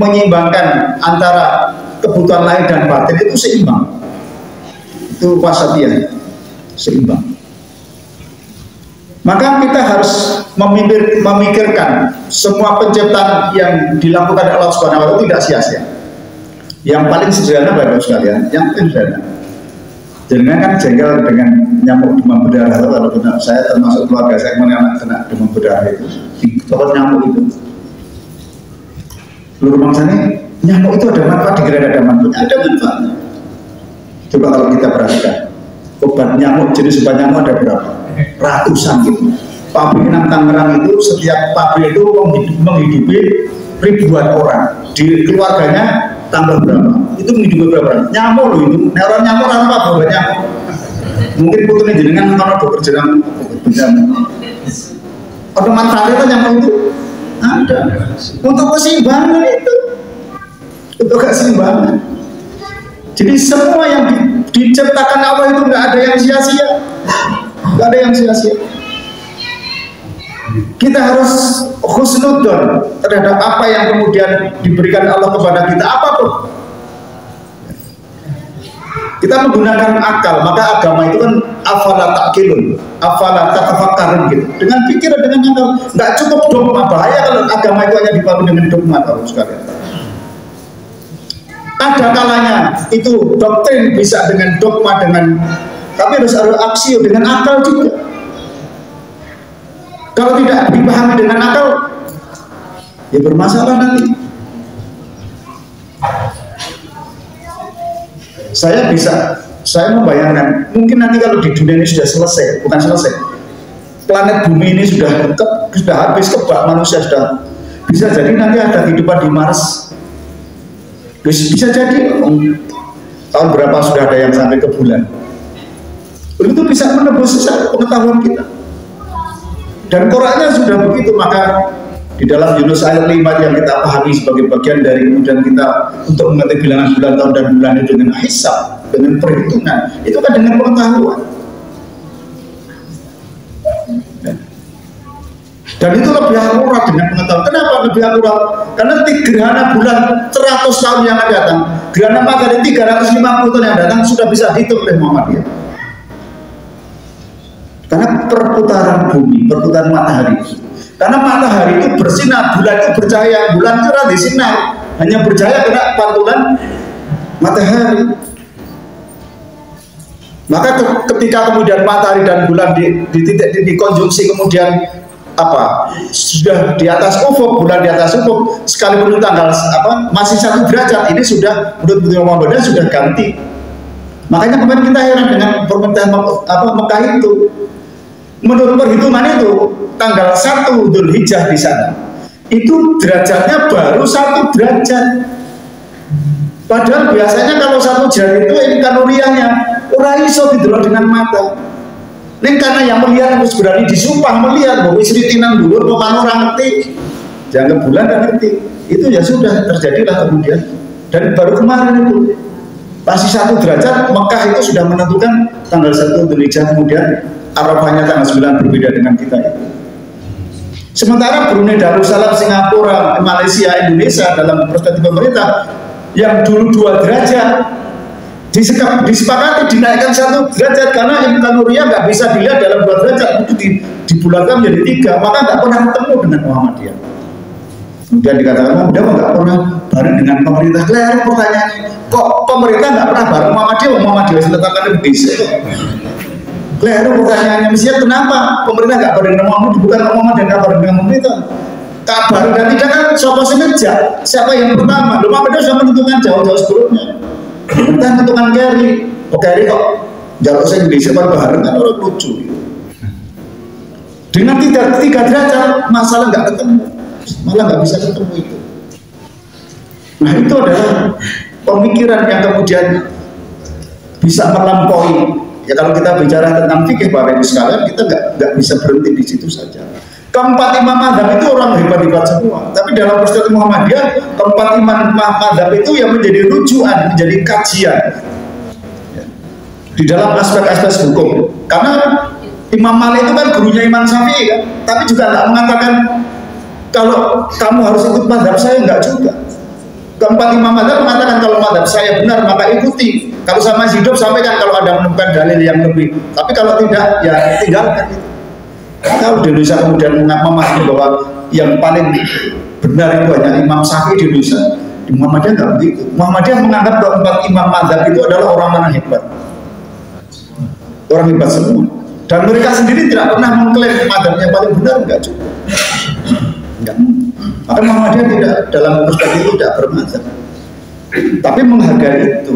menyeimbangkan antara kebutuhan lahir dan batin, itu seimbang. Itu wasatiyah, seimbang. Maka kita harus memikirkan semua penciptaan yang dilakukan Allah Subhanahu wa Ta'ala tidak sia-sia. Yang paling sederhana Bapak sekalian, yang paling sederhana. Jangan kan jengkel dengan nyamuk demam berdarah. Kalau saya termasuk keluarga saya anak kena demam berdarah itu, kalau nyamuk itu, lu rumah sana nyamuk itu ada manfaat, dikira ada manfaat, ada manfaatnya. Coba kalau kita perhatikan, obat nyamuk, jenis obat nyamuk ada berapa? Ratusan gitu. Pabrik nang Tangerang itu, setiap pabrik itu menghidupi ribuan orang. Di keluarganya tambah berapa? Itu menghidupi berapa orang? Nyamuk loh itu. Orang nyamuk apa obat nyamuk? Mungkin putunya jenengan kalau bekerja nyamuk. Ada manfaatnya nyamuk itu? Ada. Untuk keseimbangan itu. Untuk keseimbangan. Jadi semua yang diciptakan Allah itu nggak ada yang sia-sia. Nggak ada yang sia-sia. Kita harus husnudzon terhadap apa yang kemudian diberikan Allah kepada kita, apapun. Kita menggunakan akal, maka agama itu kan afala ta'qilun, afala tatafakkarun gitu. Dengan pikiran, dengan akal. Nggak cukup dogma, bahaya kalau agama itu hanya dibangun dengan dogma, kalau sekalian. Ada kalanya itu doktrin bisa dengan dogma, dengan, tapi harus ada aksio dengan akal juga. Kalau tidak dipahami dengan akal, ya bermasalah nanti. Saya membayangkan, mungkin nanti kalau di dunia ini sudah selesai, bukan selesai, planet bumi ini sudah habis kebak, manusia sudah, bisa jadi nanti ada kehidupan di Mars. Bisa jadi tahun berapa sudah ada yang sampai ke bulan. Itu bisa menembus pengetahuan kita. Dan Qurannya sudah begitu, maka di dalam Yunus ayat 5 yang kita pahami sebagai bagian dari kemudian kita untuk mengerti bilangan bulan, tahun dan bulan itu dengan hisab, dengan perhitungan, itu kan dengan pengetahuan. Dan itu lebih akurat dengan pengetahuan. Kenapa lebih akurat? Karena gerhana bulan 100 tahun yang akan datang, gerhana matahari 350 tahun yang datang sudah bisa dihitung oleh Muhammadiyah. Karena perputaran bumi, perputaran matahari. Karena matahari itu bersinar, bulan itu bercahaya, bulan itu di sinar, hanya bercahaya karena pantulan matahari. Maka ketika kemudian matahari dan bulan di konjungsi kemudian sudah di atas ufuk, bulan di atas ufuk, sekalipun tanggal masih 1 derajat, ini sudah menurut Muhammadiyah sudah ganti. Makanya kemarin kita heran dengan permintaan Mekah itu. Menurut perhitungan itu tanggal 1 Dzulhijjah di sana itu derajatnya baru 1 derajat. Padahal biasanya kalau 1 jam itu ini kalorianya ora iso didelok dengan mata. Ning karena yang melihat harus berani disumpah melihat bahwa istri tinang dhuwur kok orang ngerti. Jangan bulan dan ngerti. Itu ya sudah terjadilah kemudian. Dan baru kemarin itu masih 1 derajat, Mekah itu sudah menentukan tanggal 1 Dzulhijjah, kemudian Arafahnya tanggal 9 berbeda dengan kita itu. Sementara Brunei Darussalam, Singapura, Malaysia, Indonesia dalam perspektif pemerintah yang dulu 2 derajat disepakati dinaikkan 1 derajat karena kalorinya nggak bisa dilihat dalam 2 derajat, itu dibulatkan menjadi 3, maka nggak pernah ketemu dengan Muhammadiyah. Kemudian dikatakan Muhammadiyah nggak pernah bareng dengan pemerintah. Keliru pertanyaannya, kok pemerintah nggak pernah bareng Muhammadiyah ditetapkan di desa? Keliru pertanyaannya, mestinya kenapa pemerintah nggak bareng dengan Muhammadiyah, bukan Muhammadiyah nggak bareng dengan pemerintah? Kabar dan tidak kan siapa sengaja, siapa yang pertama? Muhammadiyah sudah menentukan jauh-jauh sebelumnya. Pemerintah menentukan Kerry, Kerry kok jalur saya Indonesia bareng kan orang lucu. Dengan 3 derajat masalah nggak ketemu, malah nggak bisa ketemu itu. Nah itu adalah pemikiran yang kemudian bisa melampaui Ya kalau kita bicara tentang fikih Bapak Ibu sekalian, kita nggak bisa berhenti di situ saja. Keempat imam mazhab itu orang hebat-hebat semua. Tapi dalam perspektif Muhammadiyah, keempat imam mazhab itu yang menjadi rujukan, menjadi kajian ya, di dalam aspek-aspek hukum. Karena Imam Malik itu kan gurunya Imam Syafi'i kan, tapi juga nggak mengatakan kalau kamu harus ikut mazhab saya, enggak juga. Keempat imam mazhab mengatakan kalau mazhab saya benar maka ikuti. Kalau sama hidup sampaikan kalau ada menemukan dalil yang lebih. Tapi kalau tidak ya tinggalkan itu. Kalau di Indonesia kemudian memahami bahwa yang paling benar itu hanya Imam Syafi'i di Indonesia, di Muhammadiyah enggak begitu. Muhammadiyah menganggap keempat imam mazhab itu adalah orang-orang hebat. Orang hebat semua. Dan mereka sendiri tidak pernah mengklaim mazhabnya paling benar, enggak juga. Enggak. Maka Muhammadiyah tidak dalam perspektif itu tidak bermazhab, tapi menghargai itu.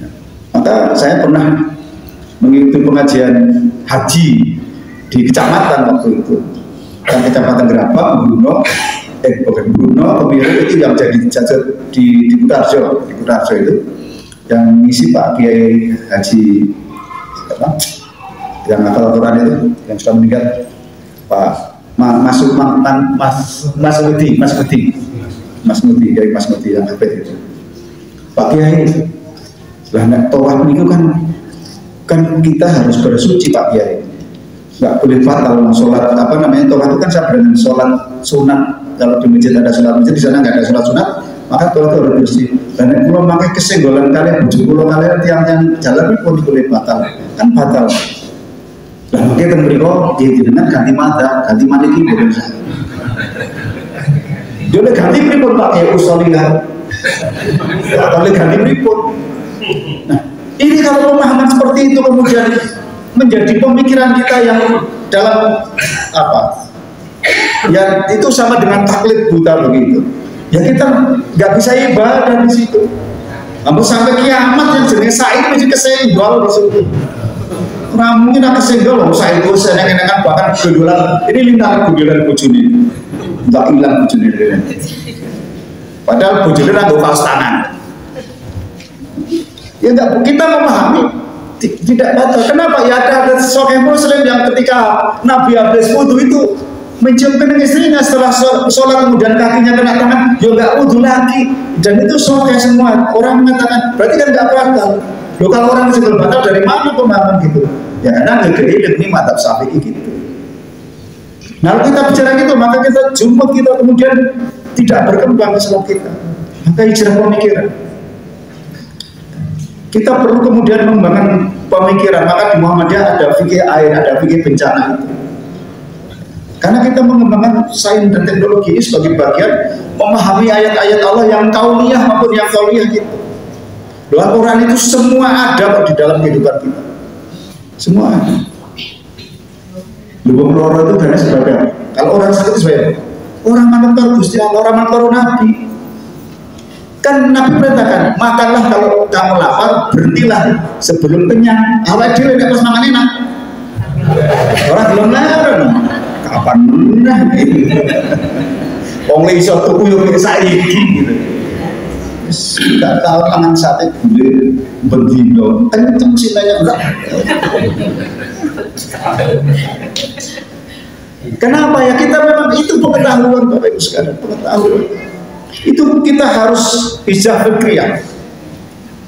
Ya. Maka saya pernah mengikuti pengajian haji di kecamatan waktu itu. Dan kecamatan Gerabak, Bruno, Pemiru itu yang jadi jajat di Kutarjo, itu yang ngisi Pak Kiai Haji apa? Yang hafal Quran itu, yang sudah meninggal, Pak Mas Mudi Kiai Mas Mudi yang hafid itu. Pak Kiai, lah nek tawaf itu kan kita harus bersuci Pak Kiai. Nggak boleh batal sholat apa namanya tawaf itu kan sama dengan sholat sunat. Kalau di masjid ada sholat masjid, di sana nggak ada sholat sunat, maka tawaf itu harus bersih. Dan kalau pakai kesenggolan kalian, bujuk kalian tiang-tiang jalan pun boleh batal, kan batal. Lah mungkin teng mriko nggih jenengan ganti mazhab, ganti maliki boten. Dene ganti pripun Pak ya usulillah. Atau ganti pripun. Nah, ini kalau pemahaman seperti itu kemudian menjadi pemikiran kita yang dalam apa? Ya itu sama dengan taklid buta begitu. Ya kita nggak bisa ibadah di situ. Namun sampai kiamat yang jenis said mesti kesenggol di situ. Nah, mungkin ada senggol loh, saya itu seneng-senengan bahkan kedulan ini lintang kedulan bojone nggak hilang bojone padahal bojone nggak kaos tangan ya enggak, kita memahami tidak batal. Kenapa? Ya ada seorang muslim yang ketika Nabi habis wudhu itu mencium kening istrinya setelah sholat kemudian kakinya kena tangan ya nggak wudhu lagi, dan itu sokai semua orang mengatakan berarti kan nggak batal. Loh kalau orang sebelum batal dari mana pemahaman gitu? Ya karena negeri ini mazhab Syafi'i gitu. Nah kalau kita bicara gitu maka kita jumpa kita kemudian tidak berkembang Islam kita. Maka hijrah pemikiran. Kita perlu kemudian mengembangkan pemikiran. Maka di Muhammadiyah ada fikih air, ada fikih bencana itu. Karena kita mengembangkan sains dan teknologi ini sebagai bagian memahami ayat-ayat Allah yang kauniyah maupun yang kauniyah gitu. Doa Quran itu semua ada di dalam kehidupan kita. Semua ada. Lubang loro itu karena sebagai apa? Kalau orang sakit itu sebagai apa? Orang mengenal Gusti Allah, orang mengenal Nabi. Kan Nabi perintahkan, makanlah kalau kamu lapar, berhentilah sebelum kenyang. Awal dhewe nek pas mangan enak. Orang belum larang. Kapan menah gitu. Wong iso tuku yo saiki gitu. Tidak tahu tangan sate gule bendino kenceng silanya enggak. Kenapa ya? Kita memang itu pengetahuan Bapak Ibu sekalian, pengetahuan itu kita harus bijak fikriyah,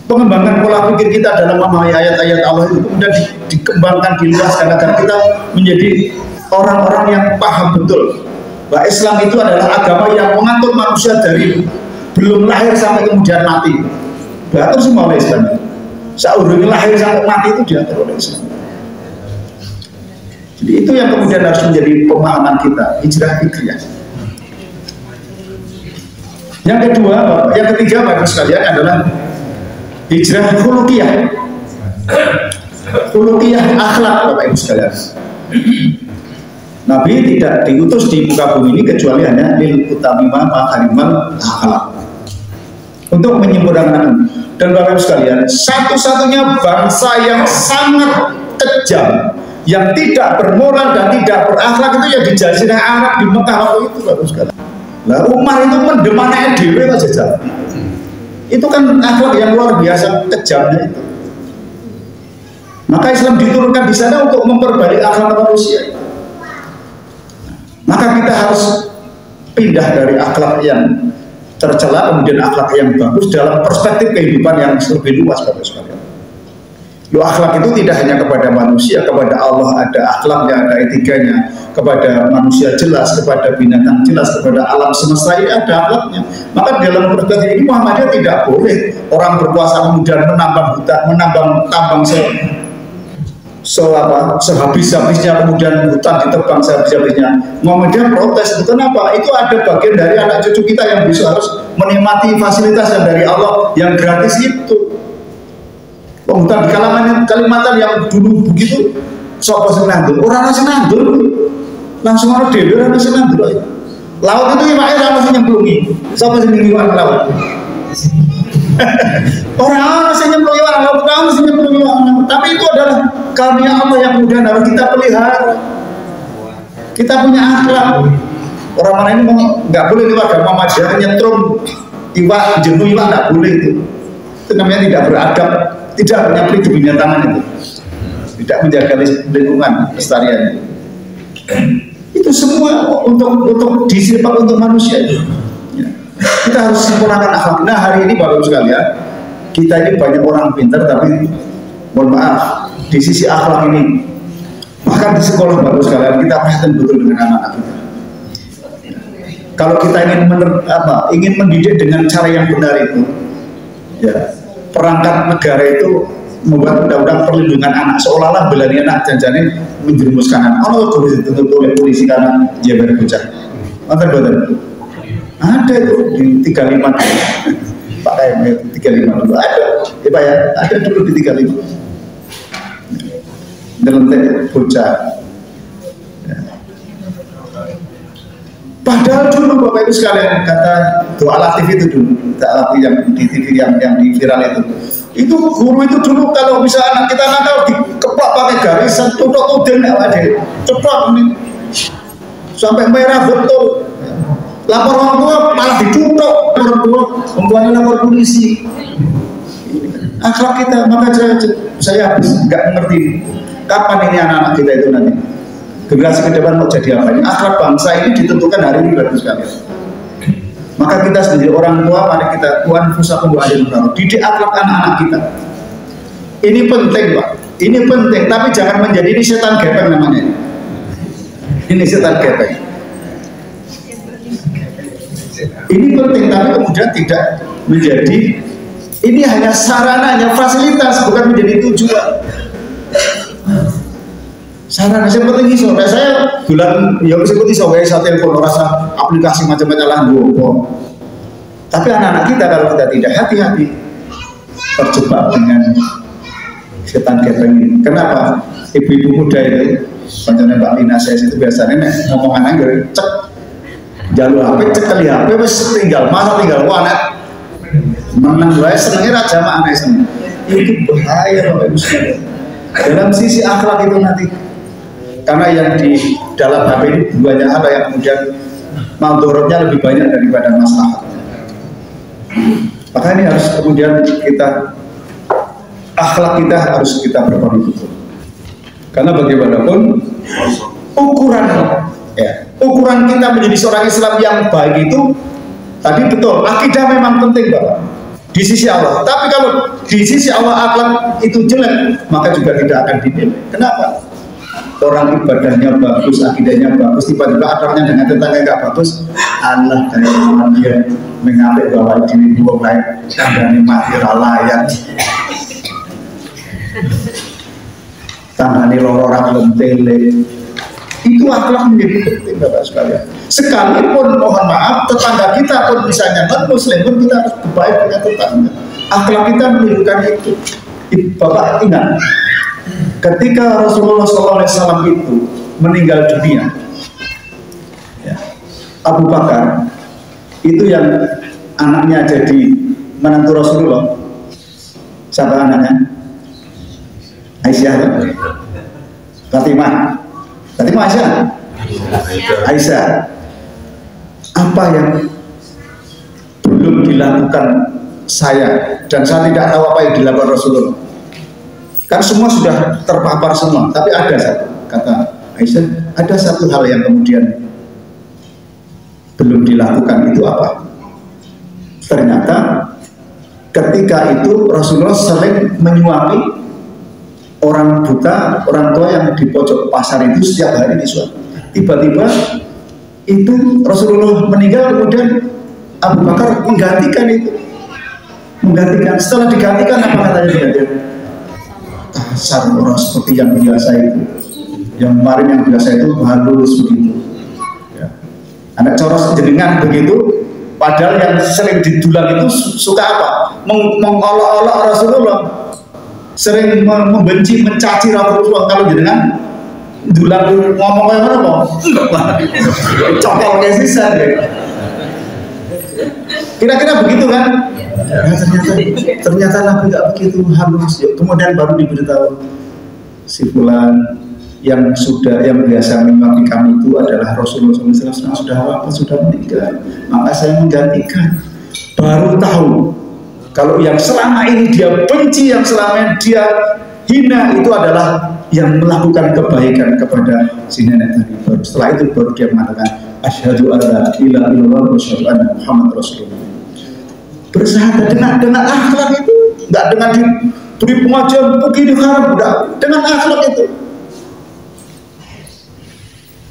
pengembangan pola pikir kita dalam memahami ayat-ayat Allah itu kemudian dikembangkan, diluaskan agar kita menjadi orang-orang yang paham betul bahwa Islam itu adalah agama yang mengatur manusia dari belum lahir sampai kemudian mati, diatur semua oleh Islam. Saurungnya lahir sampai mati itu diatur oleh Islam. Jadi itu yang kemudian harus menjadi pemahaman kita, hijrah fikriyah. Yang kedua, yang ketiga Bapak sekalian adalah hijrah khuluqiyah. Khuluqiyah akhlak Bapak Ibu sekalian. Nabi tidak diutus di muka bumi ini kecuali hanya lil utamima makarimal akhlak, untuk menyempurnakan. Dan Bapak Ibu sekalian, satu-satunya bangsa yang sangat kejam, yang tidak bermoral dan tidak berakhlak itu yang di Jazirah Arab di Mekah waktu itu Bapak Ibu sekalian. Lah Umar itu mendemana dhewe kok jajal. Itu kan akhlak yang luar biasa kejamnya itu. Maka Islam diturunkan di sana untuk memperbaiki akhlak manusia. Maka kita harus pindah dari akhlak yang tercela kemudian akhlak yang bagus dalam perspektif kehidupan yang lebih luas, Bapak sekalian. Lo akhlak itu tidak hanya kepada manusia, kepada Allah ada akhlaknya, ada etikanya, kepada manusia jelas, kepada binatang jelas, kepada alam semesta ini ada akhlaknya. Maka dalam perspektif ini Muhammadiyah tidak boleh orang berkuasa kemudian menambang hutan, menambang tambang sehabis-habisnya, kemudian hutan ditebang sehabis-habisnya. Muhammadiyah protes, itu kenapa? Itu ada bagian dari anak cucu kita yang bisa harus menikmati fasilitas yang dari Allah yang gratis itu. Hutan di Kalimantan yang dulu begitu, sopo senandul, orang nasi nandul, langsung orang dewi orang nasi nandul. Laut itu iwaknya orang nasi nyemplungi, sopo senandul iwak laut. Orang nasi nyemplungi iwak laut, orang nasi nyemplungi iwak laut. Tapi itu adalah karunia Allah yang kemudian harus kita pelihara. Kita punya akhlak. Orang mana ini nggak boleh di warga Muhammadiyah nyetrum iwak, jenuh iwak nggak boleh itu. Itu namanya tidak beradab. Tidak punya prinsip binatang itu, tidak menjaga lingkungan pelestarian. Itu semua untuk disifat untuk manusia itu. Ya. Kita harus sempurnakan akhlak. Nah hari ini Bapak sekalian, kita ini banyak orang pintar tapi mohon maaf di sisi akhlak ini, bahkan di sekolah Bapak sekalian kita perhatikan betul dengan anak-anak kita. Kalau kita ingin mendidik dengan cara yang benar itu, ya. Perangkat negara itu membuat undang-undang perlindungan anak seolah-olah belani anak janjane menjerumuskan anak. Oh, dituntut oleh polisi karena dia berbocah. Betul. Ada itu di 35 Pak KM 35 dulu ada. Ya Pak ya, ada dulu di 35. Ngelentek bocah. Padahal dulu Bapak Ibu sekalian kata doa latif itu dulu, doa latif yang di TV yang di viral itu guru itu dulu kalau bisa anak kita nakal dikeplak pakai garisan, tutup udin ada, cepat ini sampai merah betul. Lapor orang tua malah dicutok, orang tuanya lapor polisi. Akhlak kita maka saya nggak mengerti kapan ini anak-anak kita itu nanti. Generasi ke depan mau jadi apa? Ini akhlak bangsa ini ditentukan hari ini Bapak sekalian. Maka kita sebagai orang tua, mari kita Tuhan fusakum wa ajrun didik akhlak anak-anak kita. Ini penting Pak, ini penting. Tapi jangan menjadi ini setan gepeng namanya. Ini setan gepeng. Ini penting, tapi kemudian tidak menjadi. Ini hanya sarana, hanya fasilitas, bukan menjadi tujuan. Sarana yang penting iso. Nah, saya bulan ya meskipun iso wae saya telepon rasa aplikasi macam-macam lah ngopo. Tapi anak-anak kita kalau kita tidak hati-hati terjebak dengan setan gepeng ini. Kenapa? Ibu-ibu muda itu, pancene Mbak Lina saya itu biasanya ngomongan aja cek jalur HP cek kali HP wis tinggal wanet menang wae senenge ra jamaah seneng. Itu bahaya Bapak Ibu sekalian. Dalam sisi akhlak itu nanti karena yang di dalam HP ini banyak hal yang kemudian mandorotnya lebih banyak daripada maslahat. Maka ini harus kemudian kita akhlak kita harus kita perbaiki betul. Karena bagaimanapun ukuran kita menjadi seorang Islam yang baik itu tadi betul akidah memang penting Bapak di sisi Allah. Tapi kalau di sisi Allah akhlak itu jelek maka juga tidak akan dinilai. Kenapa? Orang ibadahnya bagus, akidahnya bagus, tiba-tiba akhlaknya dengan tetangga nggak bagus, Allah dari orang dia mengambil bahwa diri dua baik dan mati layak. Tangani loro orang lentele. Itu akhlak menjadi penting Bapak sekalian. Sekalipun mohon maaf tetangga kita pun misalnya non muslim pun kita harus baik dengan tetangga. Akhlak kita menunjukkan itu. Bapak ingat. Ketika Rasulullah SAW itu meninggal dunia, ya, Abu Bakar itu yang anaknya jadi menantu Rasulullah. Siapa anaknya? Aisyah. Fatimah Aisyah. Apa yang belum dilakukan saya dan saya tidak tahu apa yang dilakukan Rasulullah. Kan semua sudah terpapar semua, tapi ada satu, kata Aisyah, ada satu hal yang kemudian belum dilakukan. Itu apa? Ternyata ketika itu Rasulullah sering menyuapi orang buta, orang tua yang di pojok pasar itu setiap hari disuapi. Tiba-tiba itu Rasulullah meninggal, kemudian Abu Bakar menggantikan itu, menggantikan. Setelah digantikan, apa katanya digantikan? Kasar orang seperti yang biasa itu, yang kemarin yang biasa itu halus begitu ya. Anak coros jenengan begitu, padahal yang sering didulang itu suka apa? Mengolok-olok Rasulullah, sering membenci, mencaci Rasulullah. Kalau jenengan dulang ngomong kayak mana kok? Cokol kayak sisa deh. Kira-kira begitu kan? Ya, ternyata Nabi nggak begitu halus. Kemudian baru diberitahu si fulan yang biasa menyuapi kami itu adalah Rasulullah SAW, sudah wafat, sudah meninggal, maka saya menggantikan. Baru tahu kalau yang selama ini dia benci, yang selama ini dia hina, itu adalah yang melakukan kebaikan kepada si nenek tadi. Setelah itu baru dia mengatakan asyhadu alla ilaha illallah wa asyhadu anna Muhammad Rasulullah. Bersahadat dengan akhlak itu, nggak dengan diberi pengajian begini haram, enggak, dengan akhlak itu.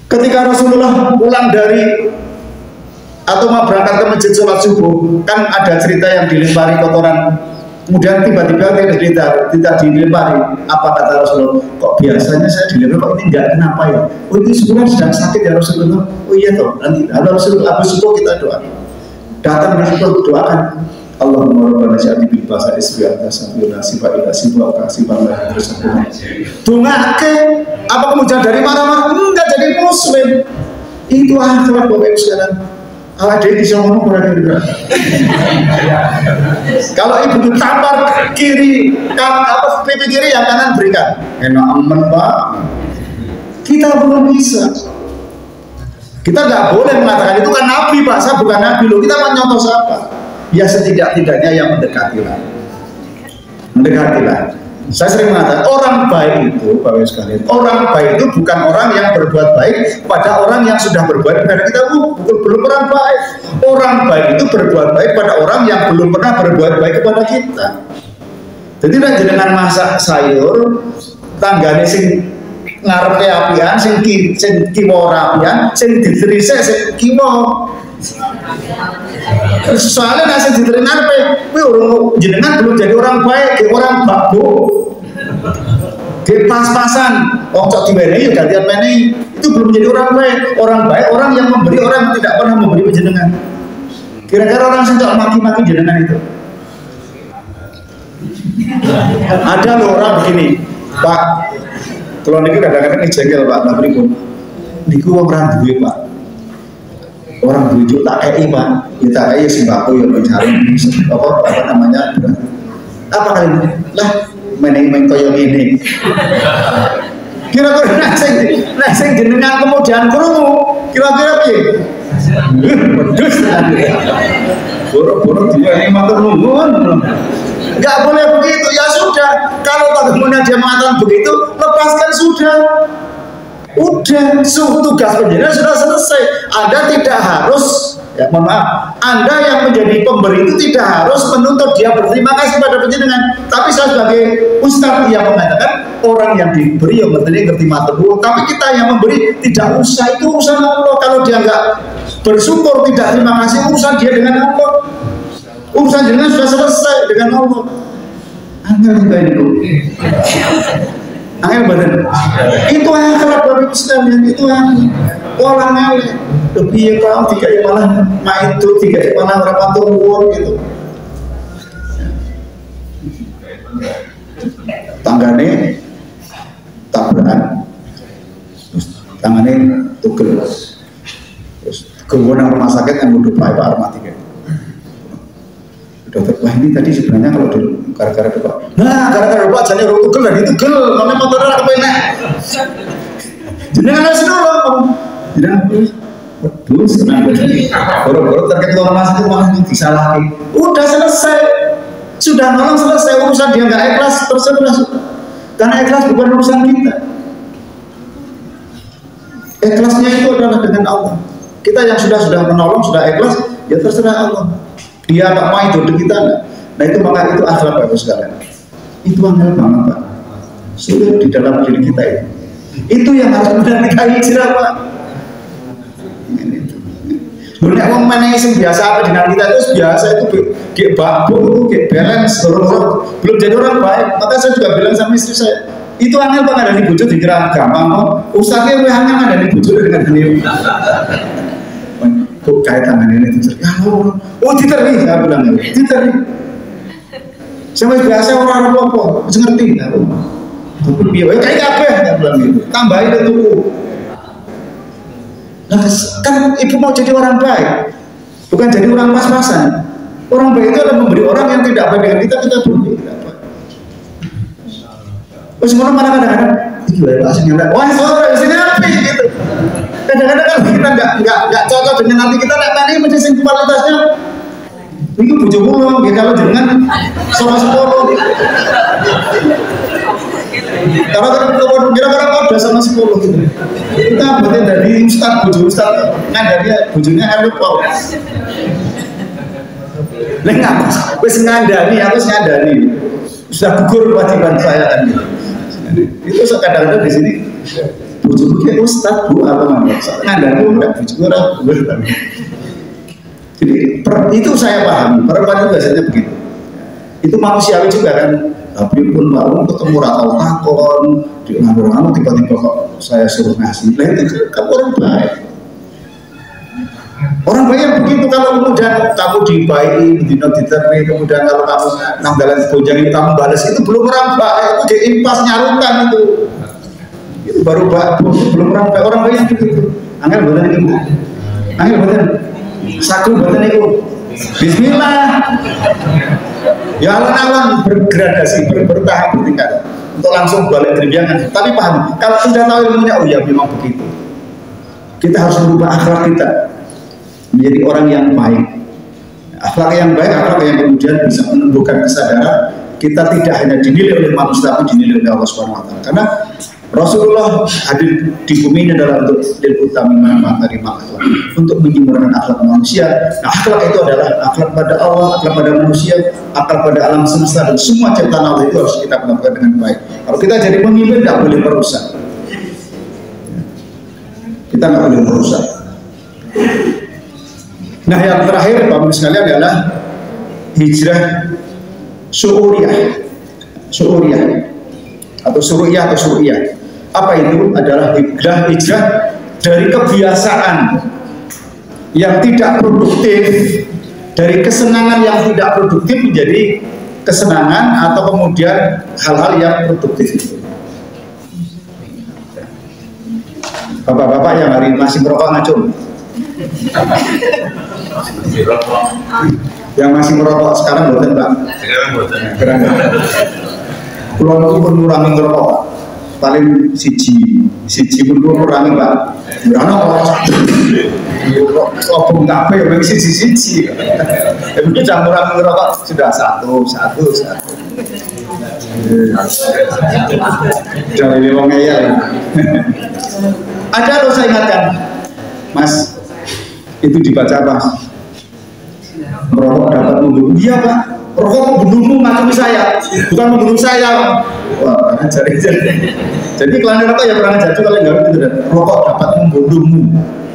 Ketika Rasulullah pulang dari atau mau berangkat ke masjid sholat subuh, kan ada cerita yang dilempari kotoran, kemudian tiba-tiba tidak dilempari. Apa kata Rasulullah? Kok biasanya saya dilempari, kok ini enggak, kenapa ya? Oh, ini sebulan sedang sakit ya Rasulullah. Oh iya toh, nanti Rasulullah habis subuh kita doa. Datang Rasulullah doakan, Allahumma rabbana ja'alni bil basa isbi atasabila sifat ila sifat kasifan lah bersabuna. Dongake, apa kemudian dari mana-mana? Enggak, jadi muslim. Itu akhlak Bapak Ibu sekalian. Ada yang bisa ngomong kurang-kurang. Kalau ibu itu tampar kiri, pipi kiri, yang kanan berikan. Enak aman Pak. Kita belum bisa. Kita nggak boleh mengatakan itu kan Nabi Pak, saya bukan Nabi loh. Kita kan nyontoh siapa? Ya setidak-tidaknya yang mendekatilah. Mendekatilah. Saya sering mengatakan orang baik itu, Bapak Ibu sekalian, orang baik itu bukan orang yang berbuat baik pada orang yang sudah berbuat kepada kita. Belum orang baik. Orang baik itu berbuat baik pada orang yang belum pernah berbuat baik kepada kita. Jadi dengan masak sayur, tanggane sing ngarepe apian, sing kiwa rapian, sing diterise sing kiwa. Soalnya nasi diterin ngarepe, jenengan belum jadi orang baik, orang bakbo. Dia pas-pasan, cok diwenehi ya gantian menehi. Itu belum jadi orang baik. Orang baik orang yang memberi, orang yang tidak pernah memberi jenengan. Kira-kira orang sing cok maki-maki jenengan itu. Ada loh orang begini, Pak. Kalau niku kadang-kadang ngejengkel Pak, tapi niku wong ra duwe Pak. Orang bujuk tak kei Pak, ya tak kei sembako ya mencari apa namanya? Apa kali ini? Lah main koyo ngene. Kira-kira nasi jenengan kemudian krungu, kira-kira piye? Wedhus. Boro-boro dia ini matur nuwun. Enggak boleh begitu, ya sudah. Kalau kemudian dia mengatakan begitu, lepaskan sudah. Udah, tugas penjenengan sudah selesai. Anda tidak harus, ya mohon maaf, Anda yang menjadi pemberi itu tidak harus menuntut dia berterima kasih pada penjenengan. Tapi saya sebagai ustadz yang mengatakan orang yang diberi yang ngerti matur nuwun. Tapi kita yang memberi tidak usah, itu urusan Allah. Kalau dia nggak bersyukur tidak terima kasih, urusan dia dengan Allah. Urusan jenengan sudah selesai dengan Allah. Angel juga itu. Angel badan. Itu akhlak Bapak Ibu sekalian, itu akhlak. Orang elek. Lebih kalau tiga malah maitu, tiga malah rapat turun gitu. Tanggane tabrakan. Tangannya tugel. Terus kemudian rumah sakit yang udah Pak Armati kan. Dokter, wah ini tadi sebenarnya kalau gara-gara depan, nah gara-gara depan jadi orang tugel dan itu gel, karena motornya apa enak. Jenengan harus nolong, jenengan waduh senang begini, boro-boro terkait rumah sakit malah disalahin. Udah selesai, sudah nolong selesai, urusan dia nggak ikhlas terserah sudah. Karena ikhlas bukan urusan kita. Ikhlasnya itu adalah dengan Allah. Kita yang sudah menolong, sudah ikhlas, ya terserah Allah. Dia tak mau itu kita enggak. Nah itu maka itu akhlak Bapak sekalian. Itu angel banget Pak. Sulit di dalam diri kita itu. Itu yang harus benar kita hijrah Pak. Sebenarnya orang mana yang biasa apa dengan kita itu biasa itu kayak babu itu kayak balance belum jadi orang baik. Maka saya juga bilang sama istri saya, itu angel Pak ada di bojo dikira gampang kok. Ustaznya lebih angel ada di bojo dengan ini. Kok kaitan dengan ini itu? Ya Allah, oh diteri, saya bilang diteri. Saya biasa orang apa-apa, bisa ngerti. Tapi biar kayak kabeh, saya bilang gitu. Tambahin itu. Nah, kan ibu mau jadi orang baik, bukan jadi orang pas-pasan. Orang baik itu adalah memberi orang yang tidak baik dengan kita beri. Terus mana kadang-kadang, gila bahasanya, wah seorang di sini api gitu. Kadang-kadang kan kita nggak cocok dengan nanti kita lihat ini menjadi kualitasnya. Ini bujuk pulang, ya kalau dengan sama sepuluh. Kalau kira-kira kau udah sama 10 gitu. Kita berarti dari ustad, bujuk ustad, ngandanya bujunya kan lupa. Lengah, wes ngandani, aku ngandani. Sudah gugur kewajiban saya kan. Itu kadang-kadang di sini bujuknya ustad bu apa namanya? Ngandani udah bujuk orang. Jadi itu saya pahami. Perempuan itu biasanya begitu. Itu manusiawi juga kan. Tapi pun baru ketemu ratau takon di orang tiba-tiba kok saya suruh ngasih. Lah itu kan orang baik. Orang baik yang begitu. Kalau kemudian kamu dibaiki, diteri, kemudian kalau kamu nanggalan bojang kamu balas, itu belum orang baik. Itu jadi impas nyarukan itu. Itu baru baik, belum orang baik. Orang baik yang begitu. Angel buatan itu. Angel buatan. Saku buatan itu. Bismillah. Ya alang-alang bergradasi, bertahap, bertingkat untuk langsung balik terbiangan. Tapi paham, kalau sudah tahu ilmunya, oh ya memang begitu. Kita harus merubah akhlak kita menjadi orang yang baik. Akhlak yang baik, akhlak yang kemudian bisa menumbuhkan kesadaran kita tidak hanya dinilai oleh manusia, tapi dinilai oleh Allah SWT. Karena Rasulullah hadir di bumi ini adalah untuk utami manfaat dari makhluk, untuk menyempurnakan akhlak manusia. Nah, akhlak itu adalah akhlak pada Allah, akhlak pada manusia, akhlak pada alam semesta dan semua ciptaan Allah itu harus kita lakukan dengan baik. Kalau kita jadi pemimpin tidak boleh merusak. Kita nggak boleh merusak. Nah, yang terakhir Bapak sekalian adalah hijrah syuriyah atau suriyah. Apa itu? Adalah hijrah dari kebiasaan yang tidak produktif, dari kesenangan yang tidak produktif menjadi kesenangan atau kemudian hal-hal yang produktif. Bapak-bapak yang hari ini masih merokok ngacung, yang masih merokok sekarang buatan Pak? Sekarang buatan. Pulau itu pun kurangi ngerokok, paling siji pun kurangi Pak. Karena kalau kafe yang siji. Tapi jangan kurangi ngerokok sudah satu. Jangan ini wong ya. Ada loh saya ingatkan, Mas, itu dibaca Mas. Merokok dapat membunuh. Iya Pak, rokok membunuhmu macam saya, bukan membunuh saya. Wah, jadi kelana rokok ya kurang ajar kalau nggak gitu dan rokok dapat membunuhmu.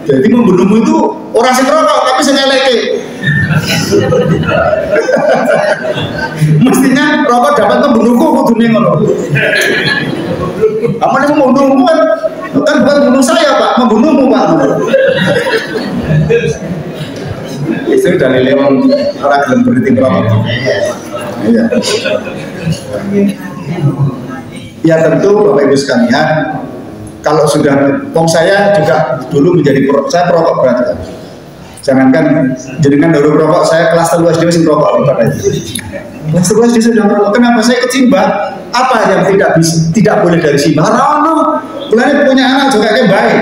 Jadi membunuhmu itu orang sing rokok tapi seneleke. Mestinya rokok dapat membunuhku kudune ngono. Apa nih membunuhmu kan bukan membunuh saya Pak, membunuhmu Pak. Itu dari lewat orang belum berhenti merokok. Iya. Ya tentu Bapak Ibu sekalian, kalau sudah, saya juga dulu menjadi saya perokok berat. Jangankan jenengan dulu perokok, saya kelas 3 SD masih merokok. Kelas 3 SD sudah merokok. Kenapa saya kecimbah? Apa yang tidak boleh dari simbah? Karena bulannya punya anak juga kayak baik.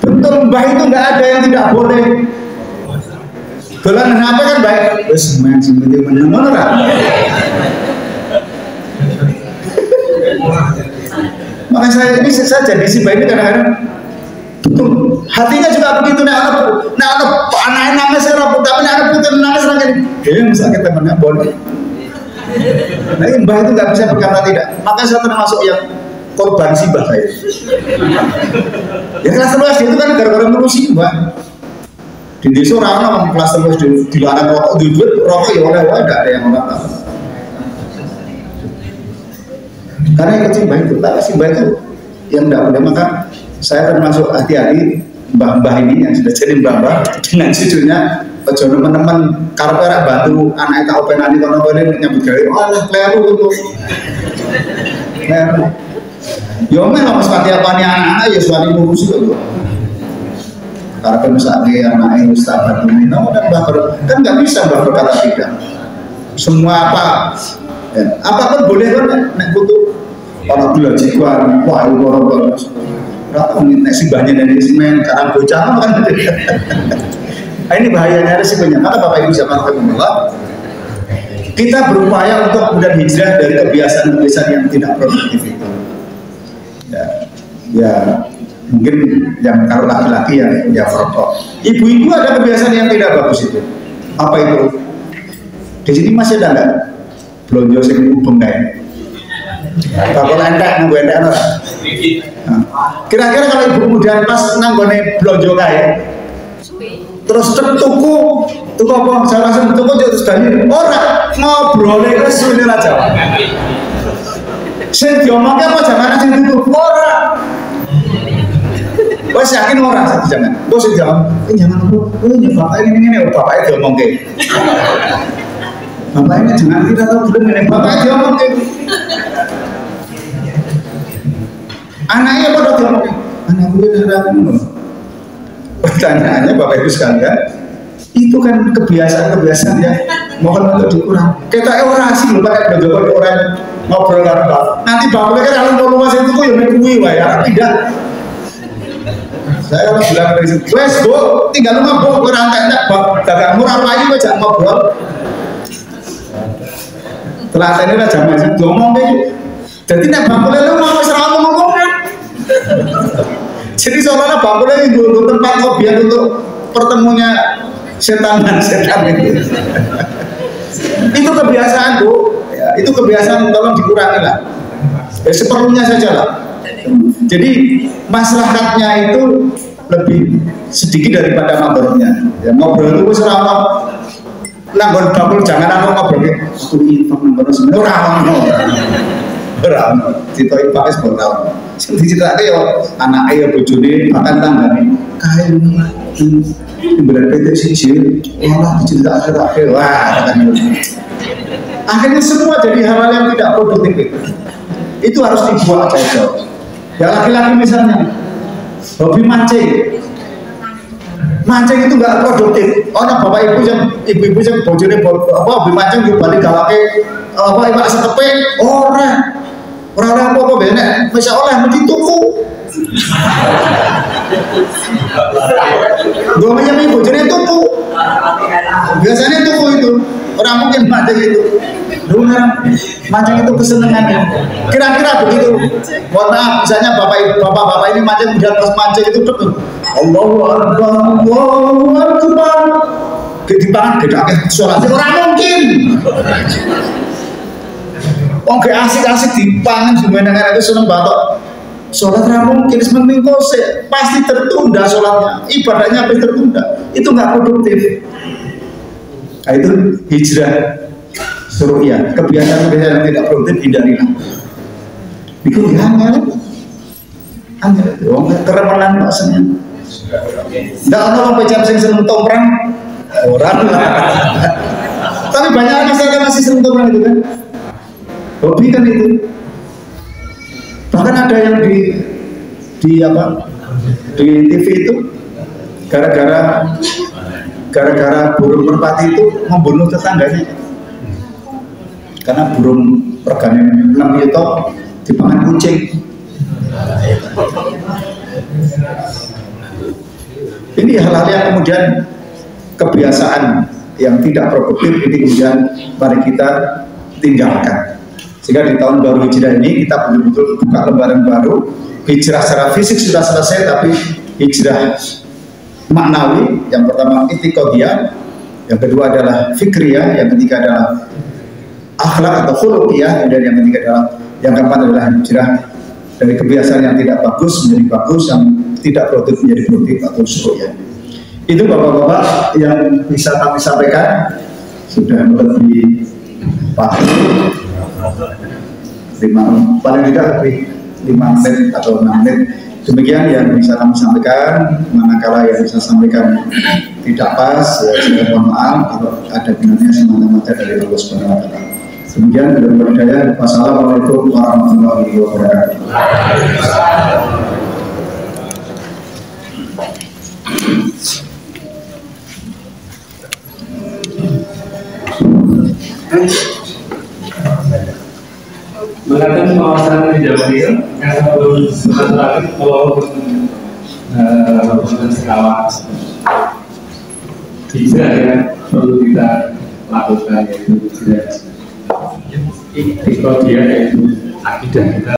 Betul, mbah itu nggak ada yang tidak boleh. Dolan HP kan baik. Wis main sing penting meneng ora. Makanya saya jadi si baik ini kadang-kadang betul hatinya juga begitu. Nah anaknya nangis seraput, tapi anak putih nangis lagi. Misalnya kita menang boleh. Nah mbah itu nggak bisa berkata tidak. Makanya saya termasuk yang korban sibah saya. Ya kelas 11 itu kan gara-gara ngurusi mbah. Di desa orang kelas 11 dilarang rokok, duit rokok ya oleh-oleh, nggak ada yang orang tahu. Karena ikut simbah itu, tapi simbah itu yang tidak boleh. Maka saya termasuk hati-hati mbah-mbah ini yang sudah jadi mbah-mbah dengan cucunya. Ojo teman-teman karena perak bantu anak tak openani kono kono nyambut gawe. Allah kleru itu. Kleru. Yo memang seperti apa nih anak-anak ya suami ngurus itu. Karena misalnya anaknya ustaz ini, dan kan nggak bisa berkata tidak. Semua apapun boleh kan nek butuh orang belajar jikuan, wah itu orang rata nek simbahnya dari semen karena bocah kan. Ini bahayanya resikonya. Maka Bapak Ibu zaman Allah, kita berupaya untuk kemudian hijrah dari kebiasaan-kebiasaan yang tidak produktif itu. Ya mungkin yang kalau laki-laki ya merokok. Ibu-ibu ada kebiasaan yang tidak bagus itu. Apa itu? Di sini masih ada nggak? Blonjo sing ubeng kae. Bakal entek nganggo entek ora? Kira-kira kalau ibu kemudian pas nanggone blonjo kae terus tuku apa? Saya rasa tuku terus dalil ora ngobrole wis suwe ra jawab. Sing diomongke apa jangan sing tuku ora. Wes yakin ora jangan. Wes jangan. Jangan aku. Ini bapak ini bapaknya diomongke. Bapak ini jangan kita tahu belum ini bapaknya diomongke. Anaknya pada diomongke. Anak gue darah ngono. Pertanyaannya Bapak Ibu sekalian, itu kan kebiasaan-kebiasaan yang mohon untuk dikurang. Kita orasi loh pakai baju orang ngobrol kan Pak. Nanti bapaknya kan dalam poluasi itu ya mengkui ya tidak. Saya harus bilang dari situ. Wes bu, tinggal rumah bu, berangkatnya dagang murah lagi gue jangan ngobrol. Telah ini lah jam masih ngomong deh. Jadi nek bapaknya lu mau serang ngomong kan. Jadi seolah-olah bapaknya itu tempat obyek untuk pertemunya setan dan setan itu. Itu kebiasaan bu, ya, itu kebiasaan tolong dikurangi lah. Ya, seperlunya saja lah. Jadi maslahatnya itu lebih sedikit daripada mabrurnya. Ya, ngobrol itu selama langgon bakul jangan aku ngobrol. Aku ini ngobrol sebenarnya orang ditoi pakai sebentar. Diceritake yo anake yo bojone makan tanggane kae berat PT siji malah diceritake wah akhirnya semua jadi hal-hal yang tidak produktif itu harus dibuat jauh-jauh. Ya laki-laki misalnya hobi mancing itu nggak produktif. Orang bapak ibu yang ibu-ibu yang bojone hobi mancing di balik galake iwak setepe orang apa benek, bisa oleh mesti tuku. Gue menyamai bojone tuku. Biasanya tuku itu, orang mungkin mancing itu. Dulu mancing itu kesenangannya. Kira-kira begitu. Mohon maaf, misalnya bapak ini mancing kemudian pas mancing itu betul. Allahu Akbar, Allahu Akbar. Dipangan gedake sholatnya orang mungkin. Oke asik-asik dipangan semuanya itu seneng batok. Sholat mungkin sementing kose pasti tertunda sholatnya, ibadahnya pasti tertunda. Itu nggak produktif. Nah, itu hijrah suruhnya. Kebiasaan-kebiasaan yang tidak produktif hindarilah. Itu angel. Keremenan maksudnya. Nggak ada pecah sing seneng tomprang orang lah. Tapi banyak anak saya masih seneng tomprang itu kan. Hobi kan itu. Bahkan ada yang di TV itu gara-gara burung merpati itu membunuh tetangganya karena burung regane 6 juta dipangan kucing. Ini hal-hal yang kemudian kebiasaan yang tidak produktif ini kemudian mari kita tinggalkan. Sehingga di tahun baru hijrah ini kita betul-betul buka lembaran baru. Hijrah secara fisik sudah selesai, tapi hijrah maknawi, yang pertama itikadiyah, yang kedua adalah fikriyah, yang ketiga adalah akhlak atau khuluqiyah, dan yang ketiga adalah, yang keempat adalah hijrah dari kebiasaan yang tidak bagus menjadi bagus, yang tidak produktif menjadi produktif atau syukuriyah. Itu bapak-bapak yang bisa kami sampaikan. Sudah lebih pasti paling tidak lebih 5 menit atau 6 menit. Demikian yang bisa kami sampaikan. Manakala yang bisa sampaikan tidak pas, ya saya mohon maaf kalau ada benarnya semata-mata dari Allah Subhanahu wa Ta'ala. Demikian dari saya. Wassalamualaikum warahmatullahi wabarakatuh. Mengatakan pengawasan di Jawa karena belum terakhir walaupun sekawan bisa ya perlu kita lakukan, yaitu tidak ikut dia, yaitu akidah kita.